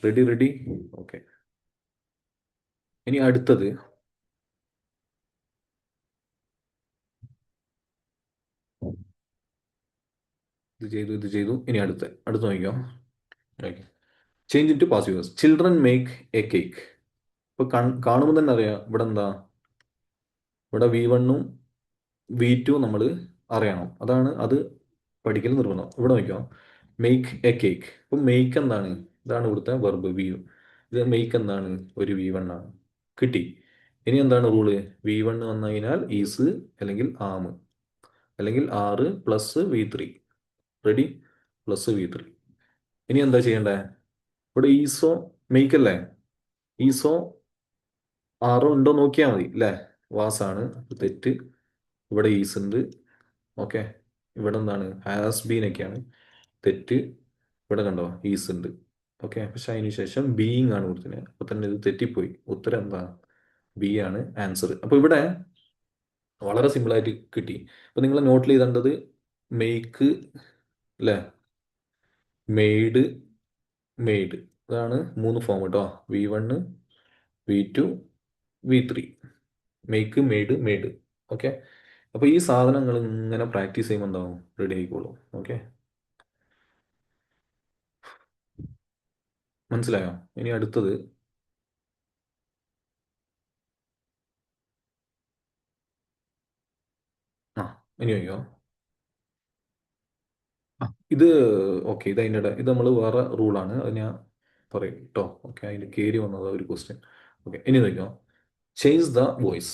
Speaker 1: Ready? Ready? Okay. ഇനി അടുത്തത്, ഇത് ചെയ്തു. ഇനി അടുത്ത് നോക്കിയോ. Okay, change into passive voice. Children make a cake. ഇപ്പൊ കാണുമ്പോൾ തന്നെ അറിയാം ഇവിടെ എന്താ. ഇവിടെ V1ഉം V2 നമ്മൾ അറിയണം. അത് പഠിക്കൽ നിർബന്ധം. ഇവിടെ നോക്കിയോ, മേക്ക് എ കേക്ക്. ഇപ്പം മേക്ക് എന്താണ്? ഇതാണ് ഇവിടുത്തെ വെർബ് വി. ഇത് മേക്ക് എന്താണ്? ഒരു V1 ആണ്. കിട്ടി. ഇനി എന്താണ് റൂള്? V1 വന്നു കഴിഞ്ഞാൽ ഈസ് അല്ലെങ്കിൽ ആം അല്ലെങ്കിൽ ആറ് plus V3. Ready? Plus V3. ഇനി എന്താ ചെയ്യണ്ടേ? ഇവിടെ ഈസോ മേക്ക് അല്ലേ? ഈസോ ആറോ ഉണ്ടോ നോക്കിയാൽ മതി അല്ലേ? വാസാണ്, തെറ്റ്. ഇവിടെ ഈസ് ഉണ്ട്. ഓക്കെ, ഇവിടെ എന്താണ്? ഹാസ് ബീൻ ഒക്കെയാണ്, തെറ്റ്. ഇവിടെ കണ്ടോ? ഈസ് ഉണ്ട്. ഓക്കെ, പക്ഷെ അതിന് ശേഷം ബീയിങ് ആണ് കൊടുത്തത്. അപ്പൊ തന്നെ ഇത് തെറ്റിപ്പോയി. ഉത്തരം എന്താ? ബി ആണ് ആൻസർ. അപ്പൊ ഇവിടെ വളരെ സിമ്പിൾ ആയിട്ട് കിട്ടി. അപ്പൊ നിങ്ങൾ നോട്ടിൽ ചെയ്തേണ്ടത് മേക്ക് അല്ലേ, മെയ്ഡ്, മെയ്ഡ്. ഇതാണ് 3 ഫോം കേട്ടോ. V1, V2, V3. Make, made, made. Okay, അപ്പൊ ഈ സാധനങ്ങൾ ഇങ്ങനെ പ്രാക്ടീസ് ചെയ്യുമ്പോൾ എന്താവും? റെഡി ആയിക്കോളും. ഓക്കെ, മനസ്സിലായോ? ഇനി അടുത്തത്, ആ ഇനി നോക്കിയോ. ആ, ഇത് ഓക്കെ, ഇത് അതിൻ്റെ ഇത് നമ്മൾ വേറെ റൂളാണ്, അത് ഞാൻ പറയും കേട്ടോ. ഓക്കെ, അതിൽ കയറി വന്നത് ഒരു ക്വസ്റ്റ്യൻ. ഓക്കെ, ഇനി നോക്കിയോ. Change the voice.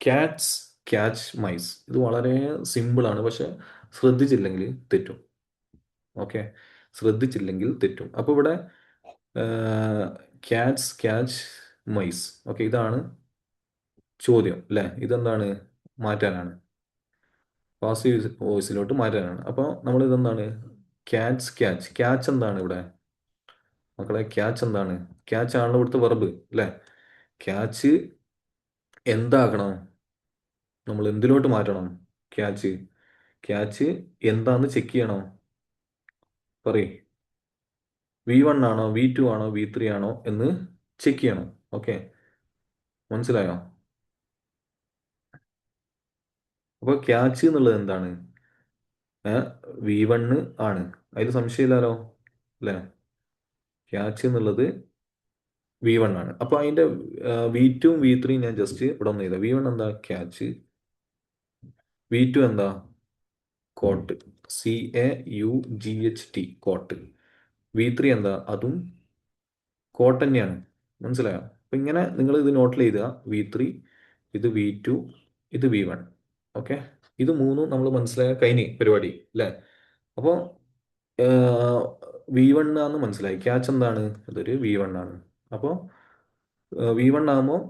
Speaker 1: Cats catch mice. ഇത് വളരെ സിമ്പിൾ ആണ്, പക്ഷെ ശ്രദ്ധിച്ചില്ലെങ്കിൽ തെറ്റും. ഓക്കെ, ശ്രദ്ധിച്ചില്ലെങ്കിൽ തെറ്റും. അപ്പോൾ ഇവിടെ ക്യാറ്റ്സ് ക്യാച്ച് മൈസ്. ഓക്കെ, ഇതാണ് ചോദ്യം അല്ലേ? ഇതെന്താണ്? മാറ്റാനാണ്, പാസീവ് വോയിസിലോട്ട് മാറ്റാനാണ്. അപ്പോൾ നമ്മൾ ഇതെന്താണ്? ക്യാച്ച് ക്യാച്ച് ക്യാച്ച് എന്താണ് ഇവിടെ മക്കളെ? ക്യാച്ച് എന്താണ്? ക്യാച്ച് ആണല്ലോ ഇവിടുത്തെ വെർബ് അല്ലേ? ക്യാച്ച് എന്താക്കണം? നമ്മൾ എന്തിലോട്ട് മാറ്റണം? ക്യാച്ച് ക്യാച്ച് എന്താന്ന് ചെക്ക് ചെയ്യണം. പറയ്. V1 ആണോ V2 ആണോ V3 ആണോ എന്ന് ചെക്ക് ചെയ്യണം. ഓക്കെ, മനസ്സിലായോ? അപ്പോൾ ക്യാച്ച് എന്നുള്ളത് എന്താണ്? V1 ആണ്, അതിൽ സംശയമില്ലല്ലോ അല്ലേ? ക്യാച്ച് എന്നുള്ളത് V1 ആണ്. അപ്പോൾ അതിന്റെ V2 V3 ഞാൻ ജസ്റ്റ് ഇവിടെ ഒന്ന് ചെയ്താൽ, V1 എന്താ? ക്യാച്ച്. V2 എന്താ? കോട്ട്. CAUGHT, coat. V3 എന്താ? അതും കോട്ട് തന്നെയാണ്. മനസ്സിലായോ? അപ്പൊ ഇങ്ങനെ നിങ്ങൾ ഇത് നോട്ടിൽ എഴുതുക. V3, ഇത് V2, ഇത് V1. ഓക്കെ, ഇത് മൂന്നും നമ്മൾ മനസ്സിലായ കഴിഞ്ഞ് പരിപാടി അല്ലേ? അപ്പോൾ V1 ആണെന്ന് മനസ്സിലായി. ക്യാച്ച് എന്താണ്? അതൊരു V1 ആണ്. അപ്പോൾ V1 ആകുമ്പോൾ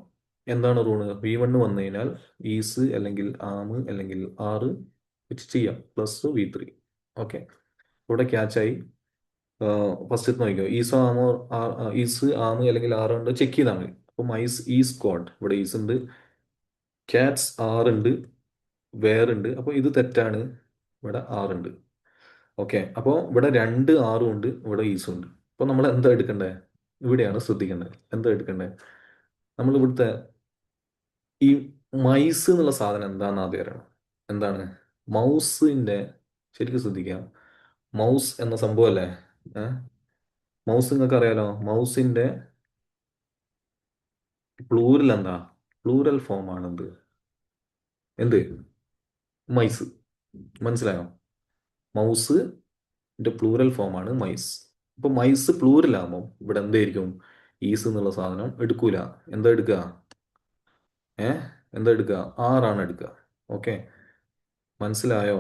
Speaker 1: എന്താണ് റൂള്? V1 വന്നു കഴിഞ്ഞാൽ ഈസ് അല്ലെങ്കിൽ ആം അല്ലെങ്കിൽ ആറ് വെച്ച് ചെയ്യാം, പ്ലസ് V3. ഓക്കെ, ഇവിടെ ക്യാച്ചായി. ഫസ്റ്റ് നോക്കിയോ, ഈസോ ആമോ, ഈസ് ആം അല്ലെങ്കിൽ ആറ് ഉണ്ട്, ചെക്ക് ചെയ്താൽ മതി. അപ്പോൾ മൈസ് ഈസ് കോട്ട്. ഇവിടെ ഈസ് ഉണ്ട്, ക്യാറ്റ്സ് ആറുണ്ട്, വേറുണ്ട്. അപ്പോൾ ഇത് തെറ്റാണ്. ഇവിടെ ആറുണ്ട്. ഓക്കെ, അപ്പോൾ ഇവിടെ 2 ആറും ഉണ്ട്, ഇവിടെ ഈസും ഉണ്ട്. അപ്പോൾ നമ്മൾ എന്താ എടുക്കണ്ടേ? ഇവിടെയാണ് ശ്രദ്ധിക്കേണ്ടത്. എന്താ എടുക്കണ്ടേ? നമ്മൾ ഇവിടുത്തെ ഈ മൈസ് എന്നുള്ള സാധനം എന്താണെന്ന് ആദ്യം അറിയണം. എന്താണ്? മൗസിന്റെ, ശരിക്കും ശ്രദ്ധിക്കാം. മൗസ് എന്ന സംഭവം അല്ലേ? മൗസ് നിങ്ങൾക്ക് അറിയാലോ. മൗസിന്റെ പ്ലൂരൽ എന്താ? പ്ലൂരൽ ഫോം ആണ് എന്ത്? എന്ത്? മൈസ്. മനസ്സിലായോ? മൗസിന്റെ പ്ലൂരൽ ഫോം ആണ് മൈസ്. അപ്പൊ മൈസ് പ്ലൂരൽ ആകുമ്പോൾ ഇവിടെ എന്തായിരിക്കും? ഈസ് എന്നുള്ള സാധനം എടുക്കൂല. എന്താ എടുക്കുക? എന്താ എടുക്കുക? ആറാണ് എടുക്കുക. ഓക്കെ, മനസ്സിലായോ?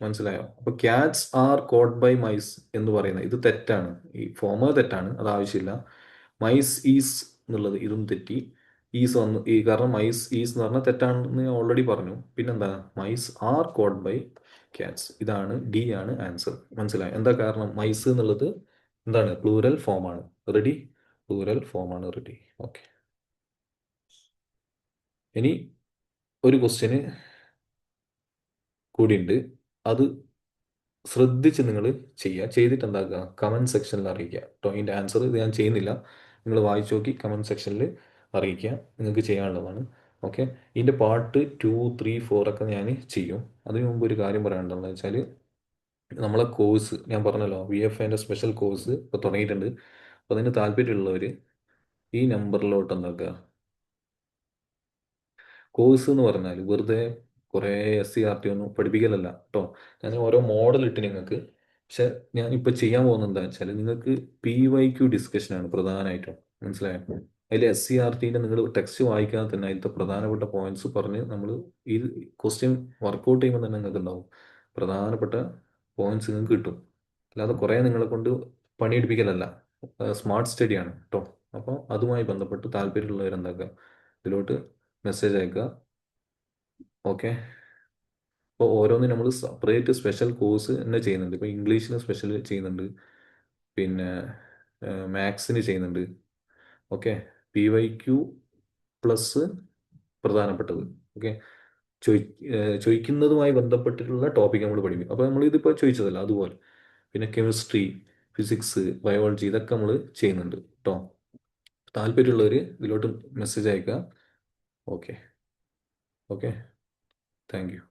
Speaker 1: മനസ്സിലായോ? അപ്പൊ cats are caught by mice എന്ന് പറയുന്നത് ഇത് തെറ്റാണ്. ഈ ഫോമർ തെറ്റാണ്, അത് ആവശ്യമില്ല. മൈസ് ഈസ് എന്നുള്ളത് ഇതും തെറ്റി. ഈസ് വന്നു ഈ കാരണം മൈസ് ഈസ് എന്ന് പറഞ്ഞാൽ തെറ്റാണെന്ന് ഞാൻ ഓൾറെഡി പറഞ്ഞു. പിന്നെന്താ, mice are caught by cats, ഇതാണ് ഡി ആണ് ആൻസർ. മനസ്സിലായോ എന്താ കാരണം? മൈസ് എന്നുള്ളത് എന്താണ്, പ്ലൂരൽ ഫോമാണ്. റെഡി? പ്ലൂരൽ ഫോമാണ്. റെഡി? ഓക്കെ. ഇനി ഒരു ക്വസ്റ്റ്യന് കൂടിയുണ്ട്. അത് ശ്രദ്ധിച്ച് നിങ്ങൾ ചെയ്യുക. ചെയ്തിട്ട് എന്താക്കുക, കമൻറ്റ് സെക്ഷനിൽ അറിയിക്കുക കേട്ടോ. ഇതിൻ്റെ ആൻസർ ഇത് ഞാൻ ചെയ്യുന്നില്ല, നിങ്ങൾ വായിച്ചു നോക്കി കമൻറ്റ് സെക്ഷനിൽ അറിയിക്കുക. നിങ്ങൾക്ക് ചെയ്യാനുള്ളതാണ്. ഓക്കെ. ഇതിൻ്റെ പാർട്ട് 2, 3, 4 ഒക്കെ ഞാൻ ചെയ്യും. അതിനു മുമ്പ് ഒരു കാര്യം പറയാനുണ്ടെന്ന് വെച്ചാൽ, നമ്മളെ കോഴ്സ് ഞാൻ പറഞ്ഞല്ലോ, VFAൻ്റെ സ്പെഷ്യൽ കോഴ്സ് ഇപ്പോൾ തുടങ്ങിയിട്ടുണ്ട്. അപ്പോൾ അതിന് താല്പര്യമുള്ളവർ ഈ നമ്പറിലോട്ട് എന്താക്കുക, കോഴ്സ് എന്ന് പറഞ്ഞാൽ വെറുതെ കുറേ SCRT ഒന്നും പഠിപ്പിക്കലല്ല കേട്ടോ. ഞാൻ ഓരോ മോഡൽ ഇട്ട് നിങ്ങൾക്ക്, പക്ഷെ ഞാൻ ഇപ്പോൾ ചെയ്യാൻ പോകുന്നത് എന്താ വെച്ചാൽ, നിങ്ങൾക്ക് PYQ ഡിസ്കഷനാണ് പ്രധാനമായിട്ടും. മനസ്സിലായോ? അതിൽ SCRTൻ്റെ നിങ്ങൾ ടെക്സ്റ്റ് വായിക്കാതെ തന്നെ അതിലത്തെ പ്രധാനപ്പെട്ട പോയിന്റ്സ് പറഞ്ഞ് നമ്മൾ ഈ ക്വസ്റ്റ്യൻ വർക്കൗട്ട് ചെയ്യുമ്പോൾ തന്നെ നിങ്ങൾക്ക് ഉണ്ടാവും പ്രധാനപ്പെട്ട പോയിന്റ്സ് നിങ്ങൾക്ക് കിട്ടും. അല്ലാതെ കുറേ നിങ്ങളെ കൊണ്ട് പണിയെടുപ്പിക്കലല്ല, സ്മാർട്ട് സ്റ്റഡിയാണ് കേട്ടോ. അപ്പോൾ അതുമായി ബന്ധപ്പെട്ട് താല്പര്യമുള്ളവരെന്താക്കുക, ഇതിലോട്ട് മെസ്സേജ് അയക്കുക. ഓക്കെ. അപ്പോൾ ഓരോന്നും നമ്മൾ സെപ്പറേറ്റ് സ്പെഷ്യൽ കോഴ്സ് തന്നെ ചെയ്യുന്നുണ്ട്. ഇപ്പോൾ ഇംഗ്ലീഷിന് സ്പെഷ്യൽ ചെയ്യുന്നുണ്ട്, പിന്നെ മാത്സിന് ചെയ്യുന്നുണ്ട്. ഓക്കെ. PYQ പ്ലസ് പ്രധാനപ്പെട്ടത്. ഓക്കെ. ചോയ് ചോദിക്കുന്നതുമായി ബന്ധപ്പെട്ടിട്ടുള്ള ടോപ്പിക് നമ്മൾ പഠിക്കും. അപ്പോൾ നമ്മൾ ഇതിപ്പോൾ ചോദിച്ചതല്ല അതുപോലെ. പിന്നെ കെമിസ്ട്രി, ഫിസിക്സ്, ബയോളജി ഇതൊക്കെ നമ്മൾ ചെയ്യുന്നുണ്ട് കേട്ടോ. താല്പര്യമുള്ളവർ ഇതിലോട്ട് മെസ്സേജ് അയക്കുക. ഓക്കെ. ഓക്കെ. Thank you.